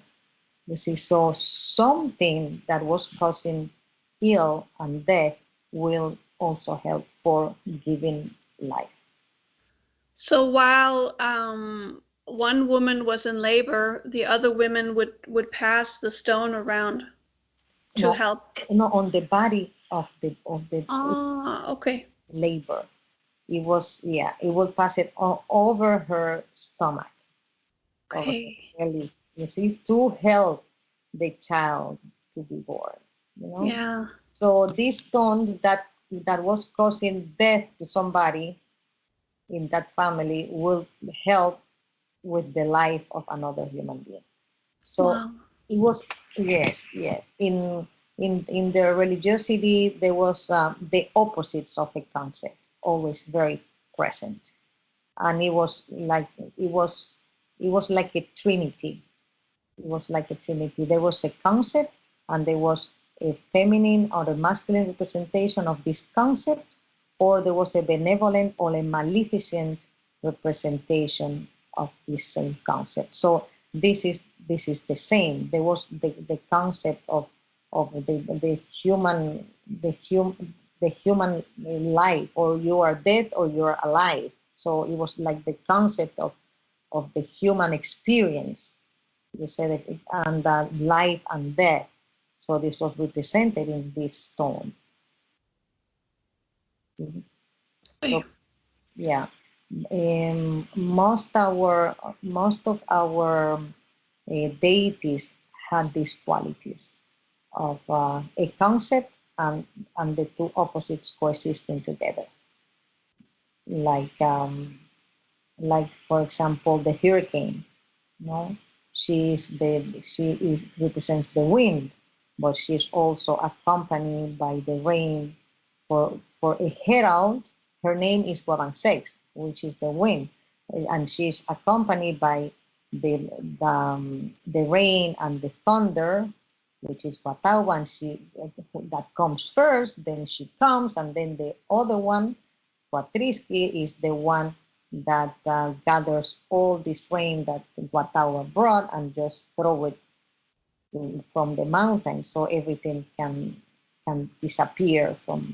You see, so something that was causing ill and death will also help for giving life. So while one woman was in labor, the other women would pass the stone around to No, help. no, on the body of the Ah, okay. labor. It was, yeah, it will pass it over her stomach, over her Okay. belly. You see, to help the child to be born. You know. Yeah. So this stone that was causing death to somebody in that family will help with the life of another human being. So Wow. it was, yes, yes. In the religiosity, there was the opposites of a concept always very present, and it was like a trinity. It was like a trinity. There was a concept, and there was a feminine or a masculine representation of this concept, or there was a benevolent or a maleficent representation of this same concept. So this is the same. There was the concept of the human the human life, or you are dead or you are alive. So it was like the concept of the human experience. You said it, and life and death. So this was represented in this stone. Mhm. Okay. So yeah, most of our deities had these qualities of a concept and the two opposites coexisting together. Like like for example the hurricane. No, she represents the wind, but she's also accompanied by the rain. For a herald, her name is Guabansex, which is the wind, and she's accompanied by the rain and the thunder, which is Guatauba, and she that comes first, then she comes, and then the other one, Quatriski, is the one that gathers all this rain that Guatauba brought and just throw it from the mountain, so everything can disappear from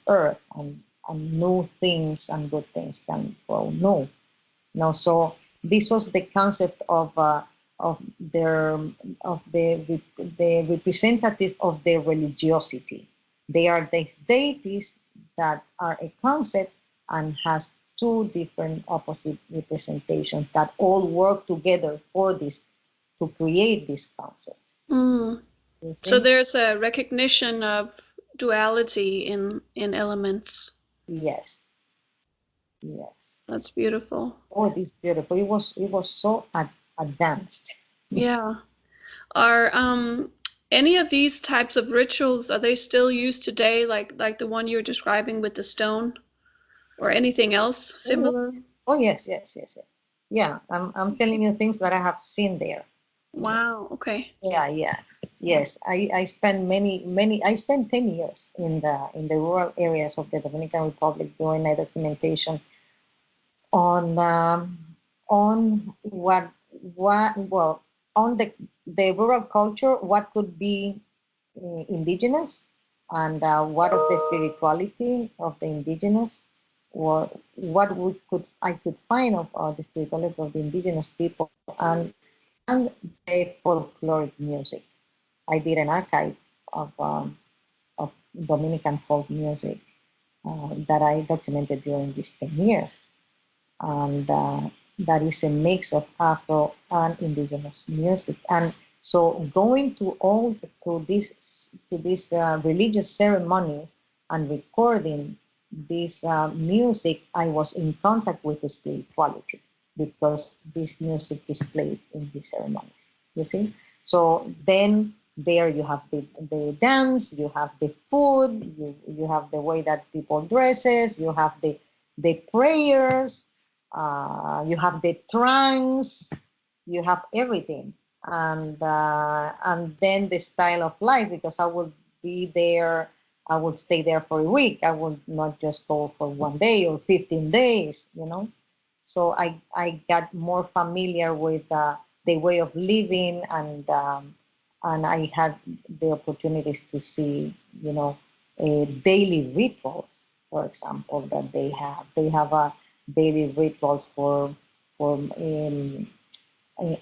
earth, and new things and good things can grow new. So this was the concept of their of the representatives of their religiosity. They are these deities that are a concept and has two different opposite representations that all work together for this to create this concept. Mm. You So see? there's a recognition of duality in elements. Yes, yes. That's beautiful. Oh, it is beautiful. It was so advanced. Yeah. Are any of these types of rituals, are they still used today, like the one you're describing with the stone, or anything else Oh, similar? oh, yes, yes, yes, yes. Yeah, I'm telling you things that I have seen there. Wow, okay. Yeah, yeah. Yes, I spent I spent 10 years in the rural areas of the Dominican Republic doing a documentation on what well on the rural culture, what could be indigenous, and what of the spirituality of the indigenous, what I could find of the spirituality of the indigenous people, and the folkloric music. I did an archive of Dominican folk music that I documented during these 10 years, and that is a mix of Afro and indigenous music. And so going to these religious ceremonies and recording this music, I was in contact with the spirituality because this music is played in these ceremonies. You see, so then there you have the dance, you have the food, you have the way that people dresses, you have the prayers, you have the trance, you have everything, and then the style of life, because I will be there, I will stay there for a week. I will not just go for 1 day or 15 days. So I got more familiar the way of living, and I had the opportunities to see, daily rituals, for example, that they have. They have a daily rituals for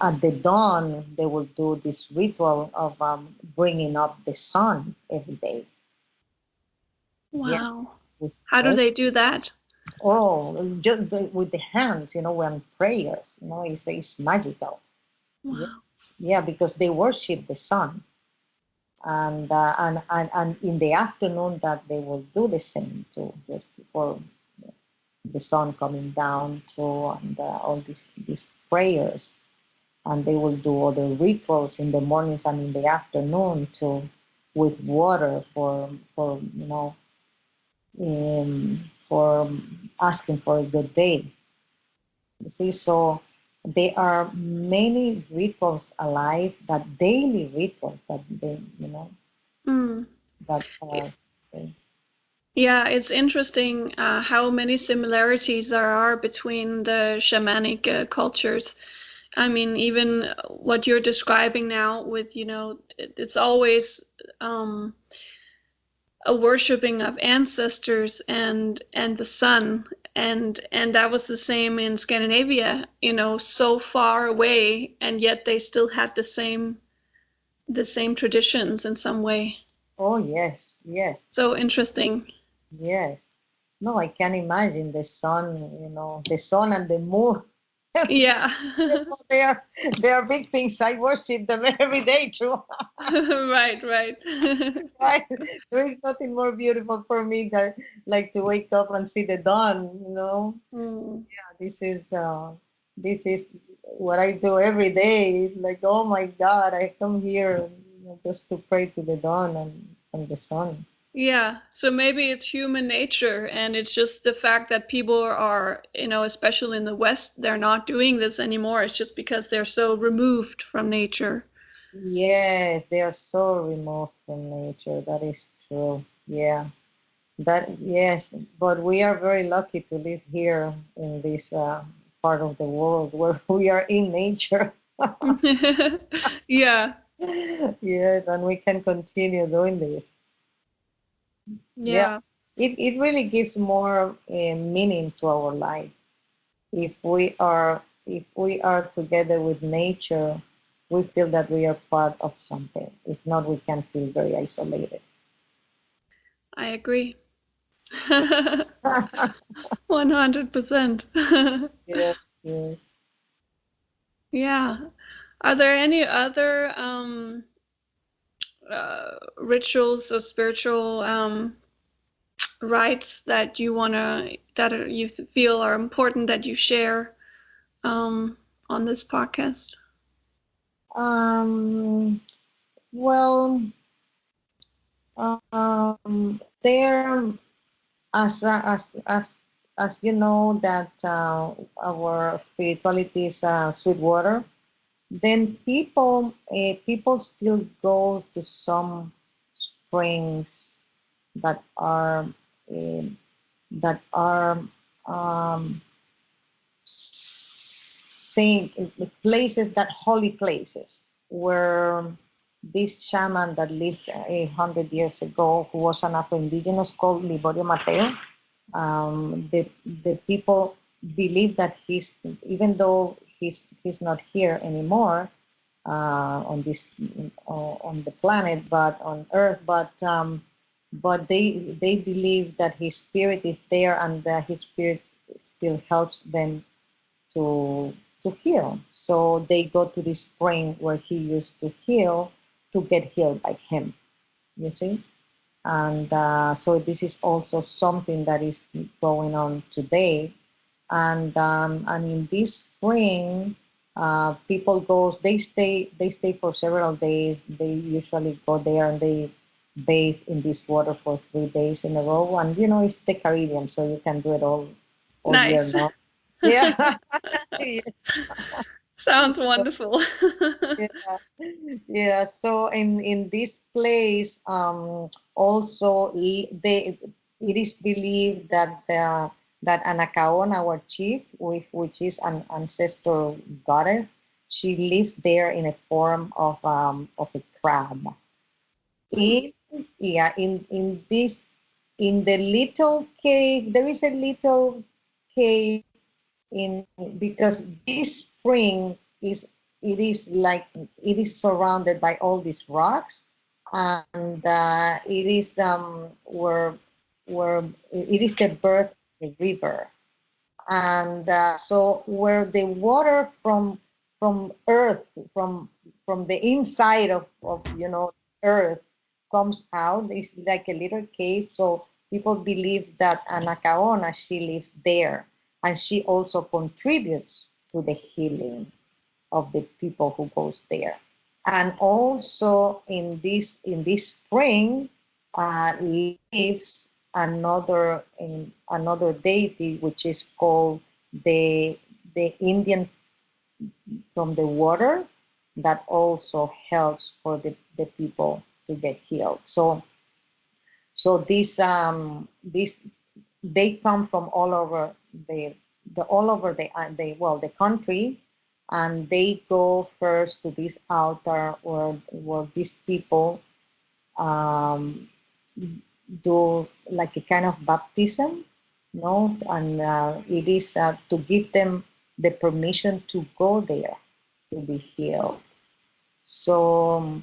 at the dawn. They will do this ritual of bringing up the sun every day. Yeah. Wow. How do they do that? Oh, just with the hands, when prayers, it's magical. Wow. Yes. Yeah, because they worship the sun, and in the afternoon that they will do the same too, just before the sun coming down too, and all these prayers, and they will do other rituals in the mornings and in the afternoon too, with water for asking for a good day. You see, so there are many rituals alive, that daily rituals that they, Mm. that are. Yeah, it's interesting how many similarities there are between the shamanic cultures. I mean, even what you're describing now with, it's always a worshiping of ancestors and the sun, and that was the same in Scandinavia, so far away, and yet they still had the same traditions in some way. Oh yes, yes, So interesting. yes. No, I can imagine the sun. The sun and the moon. Yeah. they are they are big things. I worship them every day too. Right, right. Right? There is nothing more beautiful for me than like to wake up and see the dawn. Mm. Yeah, this is what I do every day. It's like, oh my God, I come here, just to pray to the dawn and the sun. Yeah, so maybe it's human nature, and it's just the fact that people are, especially in the West, they're not doing this anymore. It's just because they're so removed from nature. Yes, they are so removed from nature. That is true. Yeah, yes, but we are very lucky to live here in this part of the world where we are in nature. Yeah, Yes, and we can continue doing this. Yeah, yeah, it really gives more meaning to our life if we are together with nature. We feel that we are part of something. If not, we can feel very isolated. I agree. 100%. Yes, yes. Yeah. Are there any other rituals or spiritual rites that you feel are important that you share on this podcast? Um, well, there, as you know, that our spirituality is sweet water. Then people still go to some springs that are uh, that are um, same places, that holy places where this shaman that lived 100 years ago, who was an Afro-Indigenous called Irka Mateo. The people believe that even though he's not here anymore, on the planet, but on Earth, but they believe that his spirit is there, and that his spirit still helps them to to heal. So they go to this spring where he used to heal, to get healed by him. You see, and so this is also something that is going on today. And in this spring, people go. They stay for several days. They usually go there and they bathe in this water for 3 days in a row. And it's the Caribbean, so you can do it all year Nice. long. Yeah. Sounds wonderful. Yeah, yeah. So in this place, also it is believed that Anacaon, our chief, which is an ancestor goddess, she lives there in a form of a crab. In yeah, in the little cave, there is a little cave in because this spring is it is like it is surrounded by all these rocks, and it is where it is the birth of the river, and so where the water from earth from the inside of earth comes out is like a little cave. So people believe that Anacaona, she lives there, and she also contributes to the healing of the people who goes there. And also in this spring lives another deity, which is called the Indian from the water, that also helps for the people to get healed. So this they come from all over the country, and they go first to this altar where these people um, do like a kind of baptism, no, and it is to give them the permission to go there to be healed. So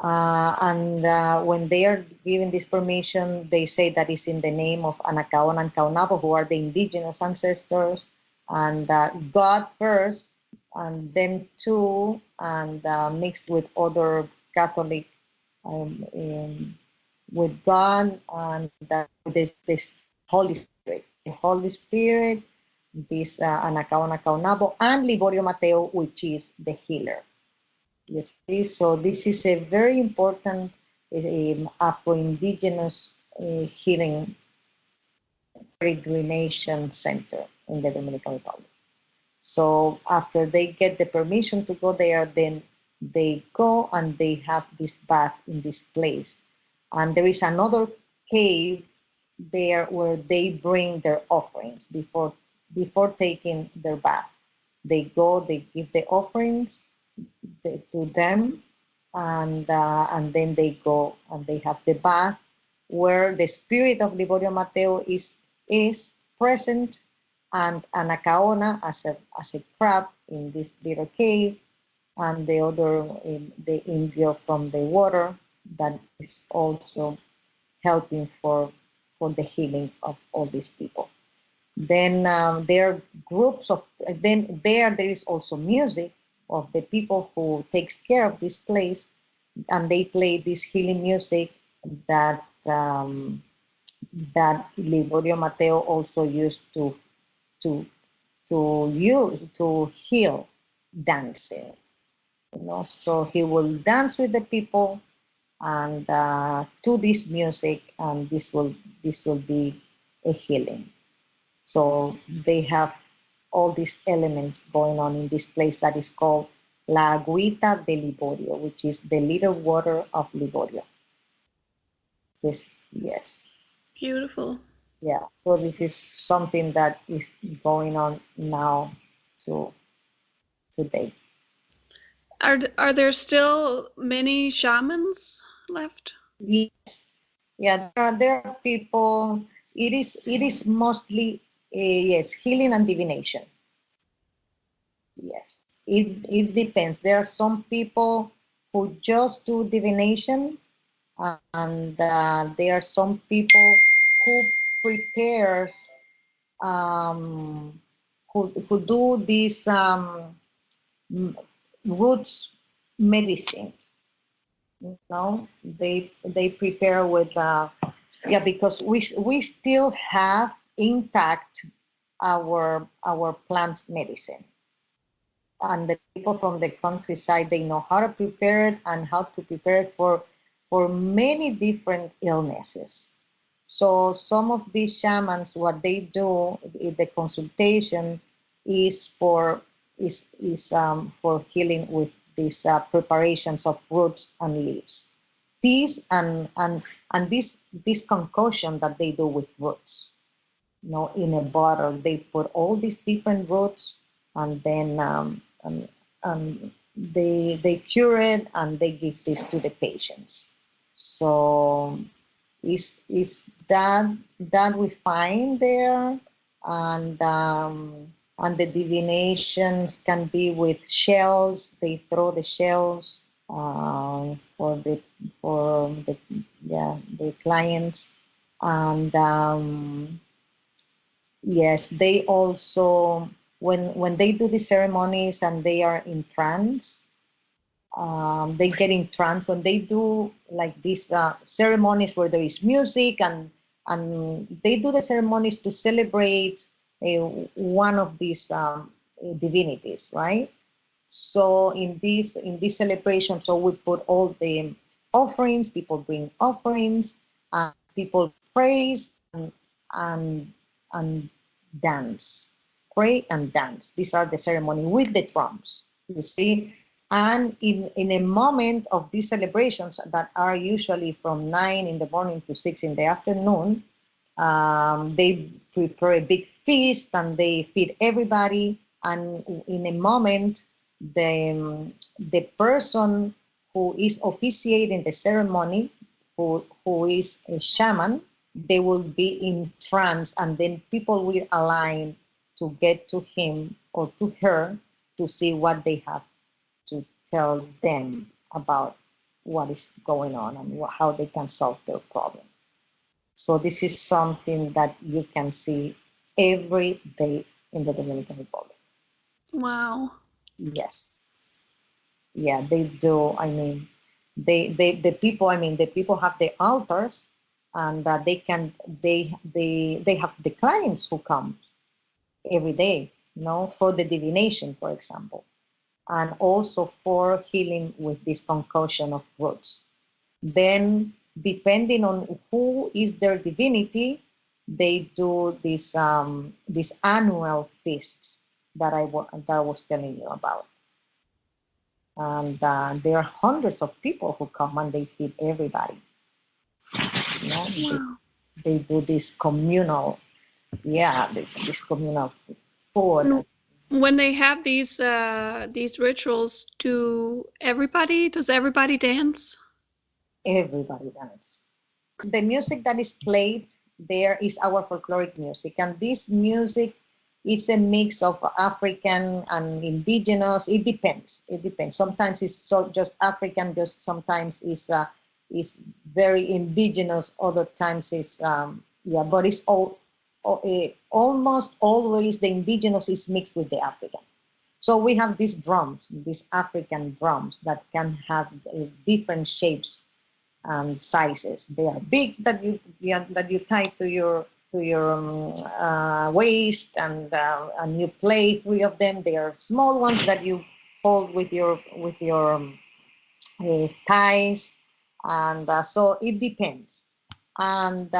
and when they are given this permission, they say that it's in the name of Anacaona and Kaunabo, who are the indigenous ancestors, and God first, and them too, and mixed with other Catholic, with God, and this Holy Spirit. The Holy Spirit, this Anacaona Kaunabo, and Liborio Mateo, which is the healer. Yes, please. So this is a very important Afro-Indigenous healing peregrination center in the Dominican Republic. So after they get the permission to go there, then they go and they have this bath in this place. And there is another cave there where they bring their offerings before taking their bath. They go, they give the offerings to them, and then they go and they have the bath where the spirit of Liborio Mateo is present, and Anacaona as a crab in this little cave, and the other the Indio from the water that is also helping for the healing of all these people. Then there are groups of, then there is also music of the people who takes care of this place, and they play this healing music that that Liborio Mateo also used to to heal dancing. So he will dance with the people and to this music, and this will be a healing. So they have all these elements going on in this place that is called La Agüita de Liborio, which is the little water of Liborio. Yes. Beautiful. Yeah. So this is something that is going on now to today. Are there still many shamans left? Yes. Yeah, there are people. It is mostly yes, healing and divination. Yes, it depends. There are some people who just do divination, and there are some people who prepares, um, who do these roots medicines. They prepare with yeah, because we still have intact our plant medicine, and the people from the countryside, they know how to prepare it and how to prepare it for many different illnesses. So some of these shamans, what they do in the consultation is for healing with these preparations of roots and leaves. These and this concoction that they do with roots. In a bottle, they put all these different roots, and then they cure it and they give this to the patients. So is that we find there, and the divinations can be with shells. They throw the shells for the yeah the clients, and yes, they also when they do the ceremonies and they are in trance, they get in trance when they do like these ceremonies where there is music, and they do the ceremonies to celebrate one of these divinities, right? So in this celebration, so we put all the offerings. People bring offerings, and people praise and and dance, pray and dance. These are the ceremony with the drums. You see, and in a moment of these celebrations that are usually from 9 in the morning to 6 in the afternoon, they prepare a big feast and they feed everybody. And in a moment, the person who is officiating the ceremony, who is a shaman, they will be in trance, and then people will align to get to him or to her to see what they have to tell them about what is going on and how they can solve their problem. So this is something that you can see every day in the Dominican Republic. Wow. Yes. Yeah, they do. I mean, the people. I mean, the people have the altars, and they can they have the clients who come every day. For the divination, for example, and also for healing with this concoction of roots. Then, depending on who is their divinity, they do these annual feasts that I was telling you about. And there are hundreds of people who come and they feed everybody. They, Wow. they do this communal, this communal food. And when they have these rituals, does everybody dance? Everybody dance. The music that is played there is our folkloric music, and this music is a mix of African and indigenous. It depends. It depends. Sometimes it's just African. Just sometimes it's very indigenous. Other times it's but it's almost always the indigenous is mixed with the African. So we have these drums, these African drums that can have different shapes and sizes. They are big that you tie to your waist, and you play three of them. They are small ones that you hold with your thighs, and so it depends. And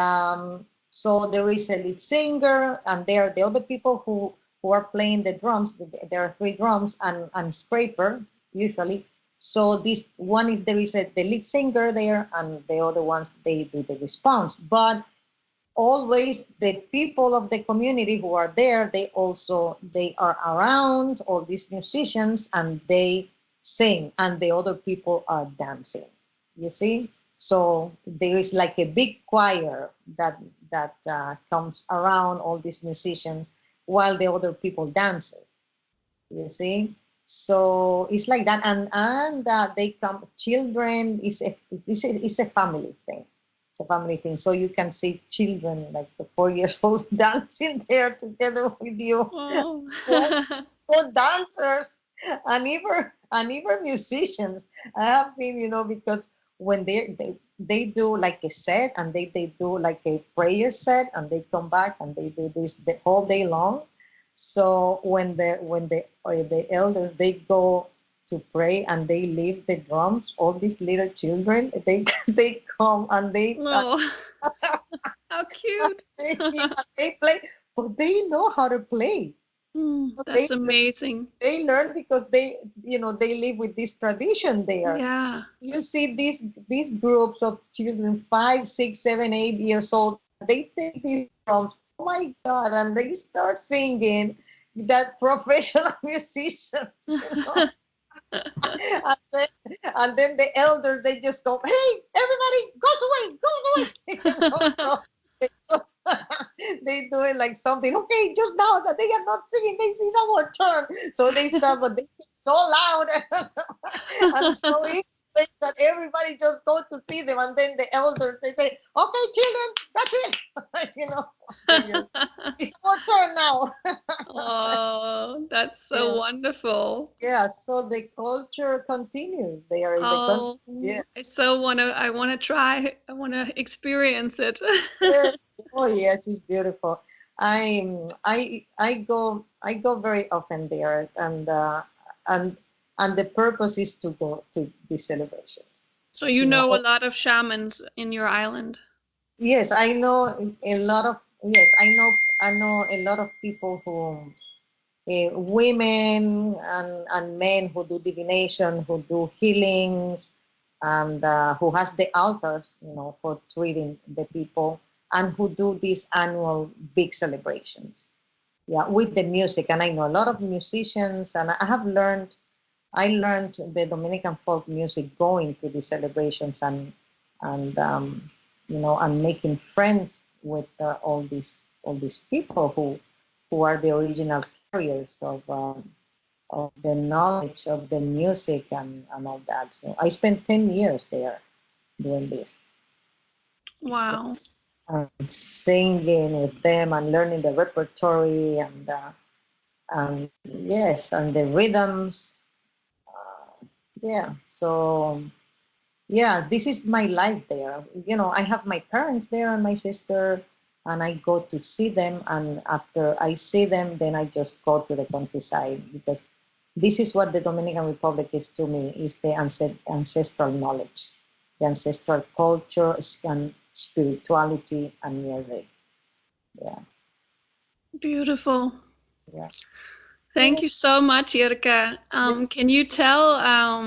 so there is a lead singer, and there are the other people who are playing the drums. There are three drums and scraper usually. So this one is there is the lead singer there, and the other ones they do the response. But always the people of the community who are there, they are around all these musicians and they sing, and the other people are dancing. You see, so there is like a big choir that comes around all these musicians while the other people dances. You see, so it's like that, and they come. Children is a family thing. It's a family thing. So you can see children like the 4 years old dancing there together with you. Oh. So dancers and even musicians. I have been, because when they do like a set, and they do like a prayer set, and they come back and they do this the whole day long. So when the elders they go to pray and they leave the drums, all these little children they come and Oh, how cute. they play, but they know how to play. So That's amazing. they learn because they live with this tradition there. Yeah. You see these groups of children, 5, 6, 7, 8 years old. They take these drums. Oh my God! And they start singing that professional musicians. and, then, and then the elders, they just go, hey, everybody, goes away, goes away. So they do, they do it like something, okay, just now that they are not singing, this is our turn. So they start, but they sing so loud and so easy that everybody just goes to see them. And then the elders, they say, okay, children, that's it. It's our turn now. Oh, that's so Yeah. wonderful. Yeah, so the culture continues there in the country. Oh, Yeah. I wanna try, I wanna experience it. Yes. Oh yes, it's beautiful. I go very often there, and and the purpose is to go to these celebrations. So you You know a know. lot of shamans in your island. Yes, I know a lot of. Yes, I know a lot of people who women and men who do divination, who do healings, and who has the altars, for treating the people, and who do these annual big celebrations. Yeah, with the music, and I know a lot of musicians, and I learned the Dominican folk music going to these celebrations and making friends with all these people who are the original carriers of the knowledge of the music and all that. So I spent 10 years there doing this. Wow. Yes. And singing with them and learning the repertory and yes, and the rhythms. Yeah. So yeah, this is my life there. I have my parents there and my sister, and I go to see them. And after I see them, then I just go to the countryside because this is what the Dominican Republic is to me: is the ancestral knowledge, the ancestral culture and spirituality and music. Yeah, Beautiful. yeah. Thank you so much, Irka. Yeah. Can you tell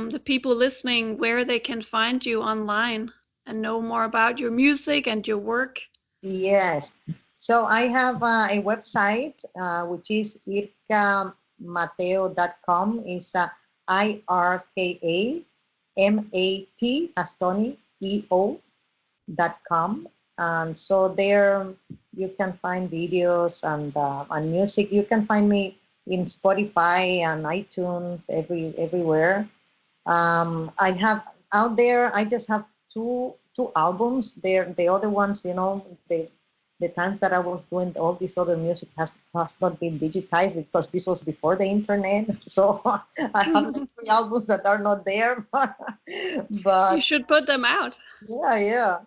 the people listening where they can find you online and know more about your music and your work? Yes. So I have a website which is irkamateo.com. It's IRKAMAT as Tony EO.com. And so there you can find videos and music. You can find me in Spotify and iTunes everywhere. I have out there. I just have two albums. There, the other ones, the times that I was doing all this other music has not been digitized because this was before the internet. So I have like three albums that are not there. You But should put them out. yeah, yeah.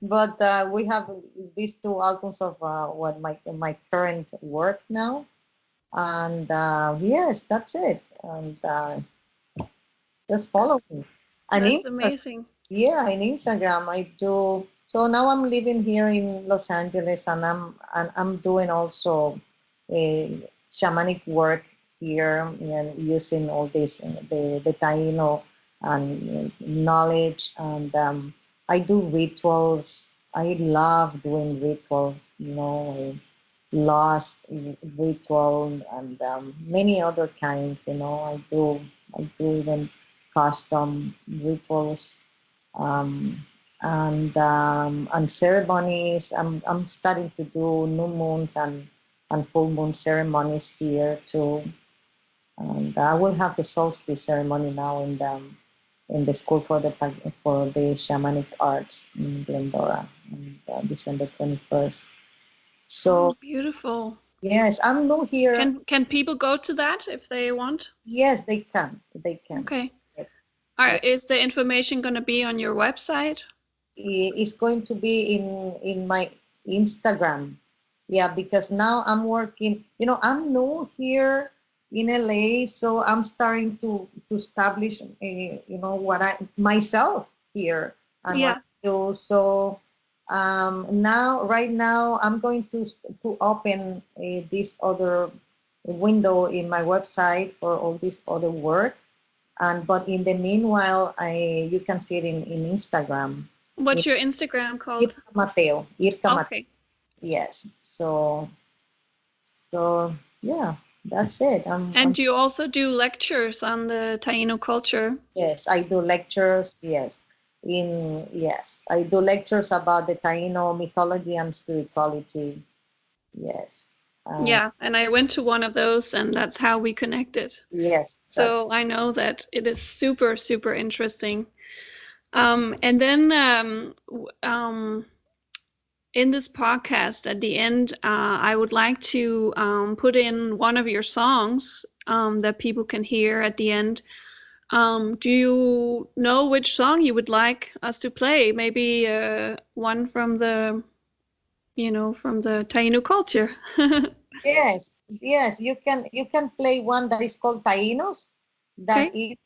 But we have these two albums of what my current work now, and yes, that's it. And just follow That's me. And that's Instagram, amazing. yeah, in Instagram I do. So now I'm living here in Los Angeles, and I'm doing also a shamanic work here and using all this the Taíno and knowledge, and I do rituals. I love doing rituals, lost ritual and many other kinds. I do even custom rituals um, and ceremonies. I'm starting to do new moons and full moon ceremonies here too. And I will have the solstice ceremony now in the school for the shamanic arts in Glendora on December 21st. Oh, So beautiful. yes, I'm new here. Can people go to that if they want? Yes, they can. They can. Okay. Yes. Are, is the information going to be on your website? It's going to be in my Instagram. Yeah, because now I'm working. I'm new here in LA, so I'm starting to establish, what I myself here and what Yeah. I do. So right now, I'm going to open this other window in my website for all this other work. But in the meanwhile, you can see it in Instagram. What's your Instagram called? Irka Mateo. Irka Mateo. Okay. Yes. So yeah, that's it. And you also do lectures on the Taíno culture. Yes, I do lectures. Yes, I do lectures about the Taíno mythology and spirituality. Yes. Yeah, and I went to one of those, and that's how we connected. Yes. So I know that it is super, super interesting. And then in this podcast, at the end, I would like to put in one of your songs that people can hear at the end. Do you know which song you would like us to play? Maybe one from the, from the Taíno culture. Yes, you can play one that is called Taínos. That is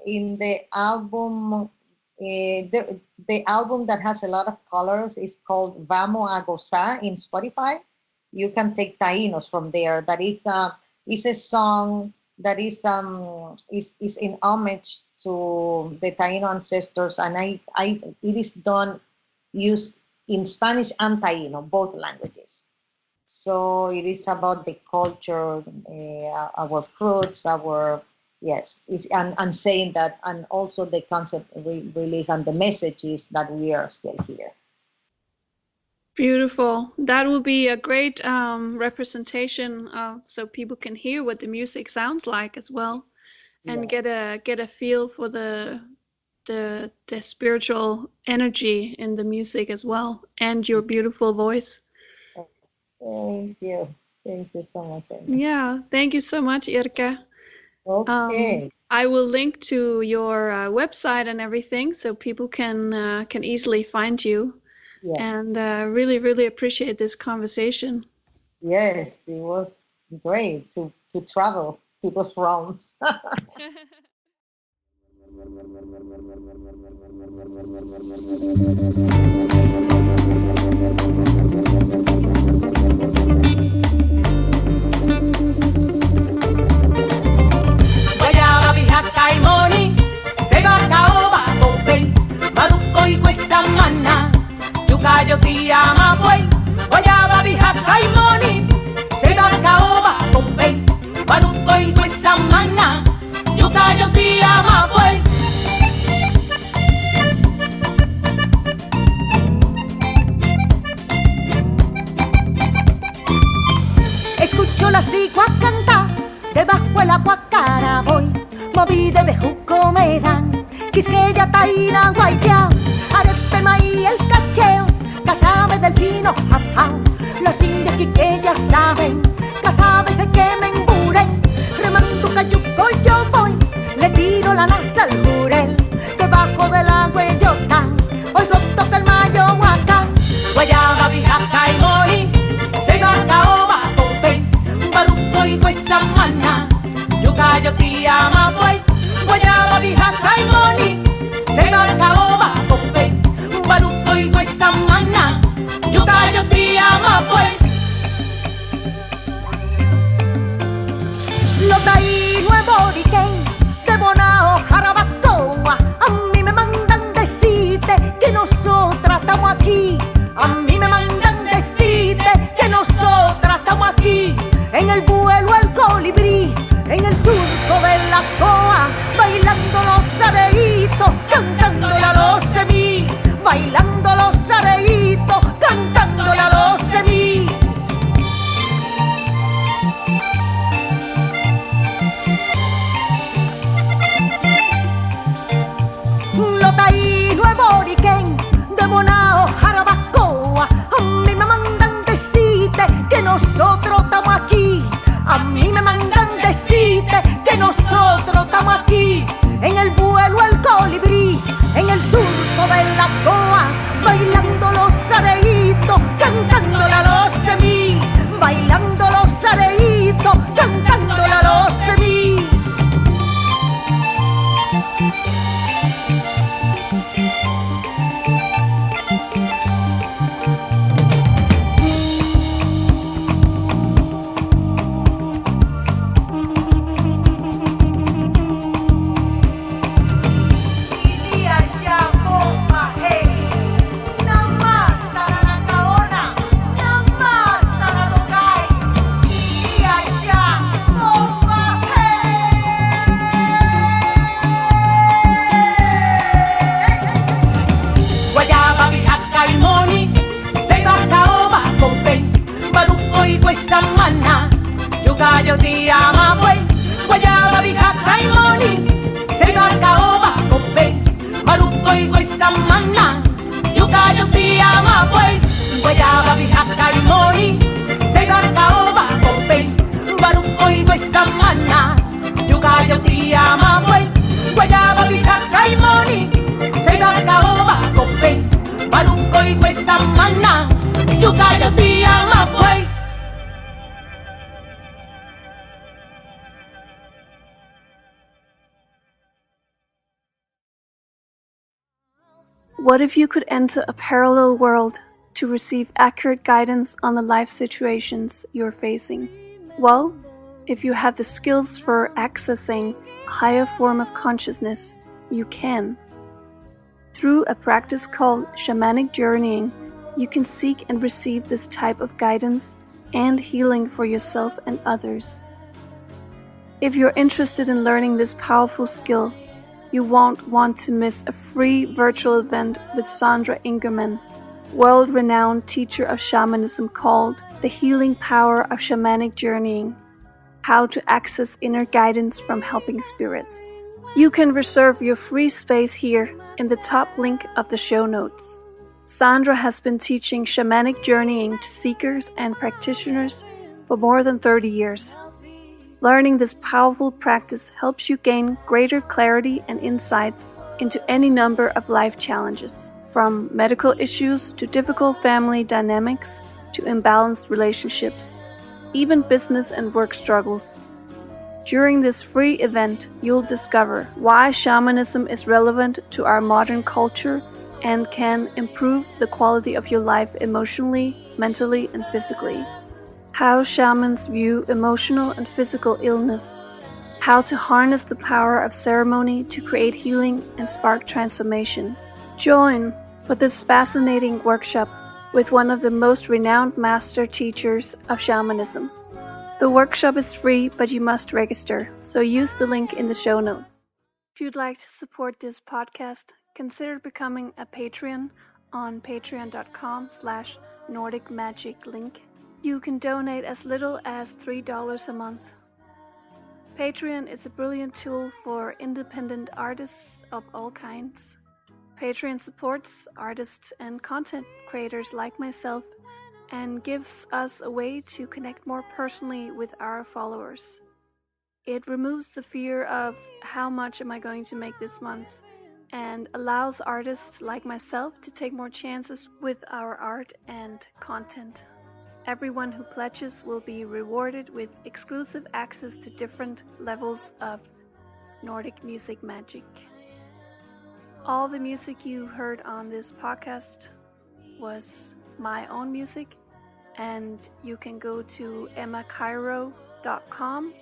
in the album. The album that has a lot of colors is called Vamos a Gozar in Spotify. You can take Taínos from there. That is a song that is in homage to the Taíno ancestors, and it is used in Spanish and Taíno, both languages. So it is about the culture, our fruits, and saying that, and also the concept release and the message is that we are still here. Beautiful. That will be a great representation, so people can hear what the music sounds like as well, and get a feel for the spiritual energy in the music as well, and your beautiful voice. Thank you so much, Amy. Yeah, thank you so much, Irka. Okay. I will link to your website and everything, so people can easily find you. Yeah. And really, really appreciate this conversation. Yes, it was great to travel to those realms. Guayaba, bijaka y moni, seba, caoba, tope, maluco y cuesamana, yucayo, tía, mapuey. Guayaba, bijaka y moni, seba, caoba, tope, maluco y cuesamana, yucayo, tía, mapuey. Escucho la cigua cantar, debajo el aguacara voy, moví de bejuco me dan, quisqueya, taína, guayá, arepe, maíz, el cacheo, cassava, delfino, japao, los indios quiqueyas saben, cassava se quemen buren, remando cayuco yo voy, le tiro la nasa al jurel, debajo del agua yo tan, oigo toca el mayo huacán, guayaba, bijaka y moni, se va caoba, baluco y cuesamana, yucayo, tía, mapuey. Guayaba, bijaka y moni, seba, caoba, tope, baluco y cuesamana, yucayo, tía, mapuey. Lo taíno es boriquén, de Bonao, Jarabacoa, a mí me mandan decirte que nosotras estamos aquí. A mí me mandan decirte que nosotras estamos aquí. En el vuelo el colibrí, en el surco de la coa, bailando los areitos, cantándole a los zemí, bailando los areitos, cantándole a los zemí. Lo taíno es boriquén, de Bonao, Jarabacoa, yucayo tiama pues, guayaba bijaca y moni, se caoba cope, maruco y guaysamana, yucayo tiama pues, guayaba bijaca y moni, se caoba cope, maruco y guaysamana, yucayo tiama pues, guayaba bijaca y moni, se caoba cope, maruco y guaysamana, yucayo tiama pues. What if you could enter a parallel world to receive accurate guidance on the life situations you're facing? Well, if you have the skills for accessing a higher form of consciousness, you can. Through a practice called shamanic journeying, you can seek and receive this type of guidance and healing for yourself and others. If you're interested in learning this powerful skill, you won't want to miss a free virtual event with Sandra Ingerman, world-renowned teacher of shamanism, called The Healing Power of Shamanic Journeying: How to Access Inner Guidance from Helping Spirits. You can reserve your free space here in the top link of the show notes. Sandra has been teaching shamanic journeying to seekers and practitioners for more than 30 years. Learning this powerful practice helps you gain greater clarity and insights into any number of life challenges, from medical issues to difficult family dynamics to imbalanced relationships, even business and work struggles. During this free event, you'll discover why shamanism is relevant to our modern culture and can improve the quality of your life emotionally, mentally, and physically. How shamans view emotional and physical illness. How to harness the power of ceremony to create healing and spark transformation. Join for this fascinating workshop with one of the most renowned master teachers of shamanism. The workshop is free, but you must register, so use the link in the show notes. If you'd like to support this podcast, consider becoming a Patreon on patreon.com/NordicMagicLink. You can donate as little as $3 a month. Patreon is a brilliant tool for independent artists of all kinds. Patreon supports artists and content creators like myself and gives us a way to connect more personally with our followers. It removes the fear of how much am I going to make this month, and allows artists like myself to take more chances with our art and content. Everyone who pledges will be rewarded with exclusive access to different levels of Nordic music magic. All the music you heard on this podcast was my own music, and you can go to emmacairo.com,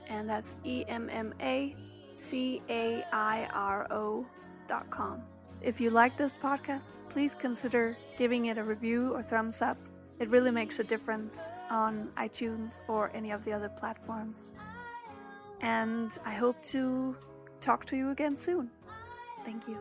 and that's EMMACAIRO.com. If you like this podcast, please consider giving it a review or thumbs up. It really makes a difference on iTunes or any of the other platforms. And I hope to talk to you again soon. Thank you.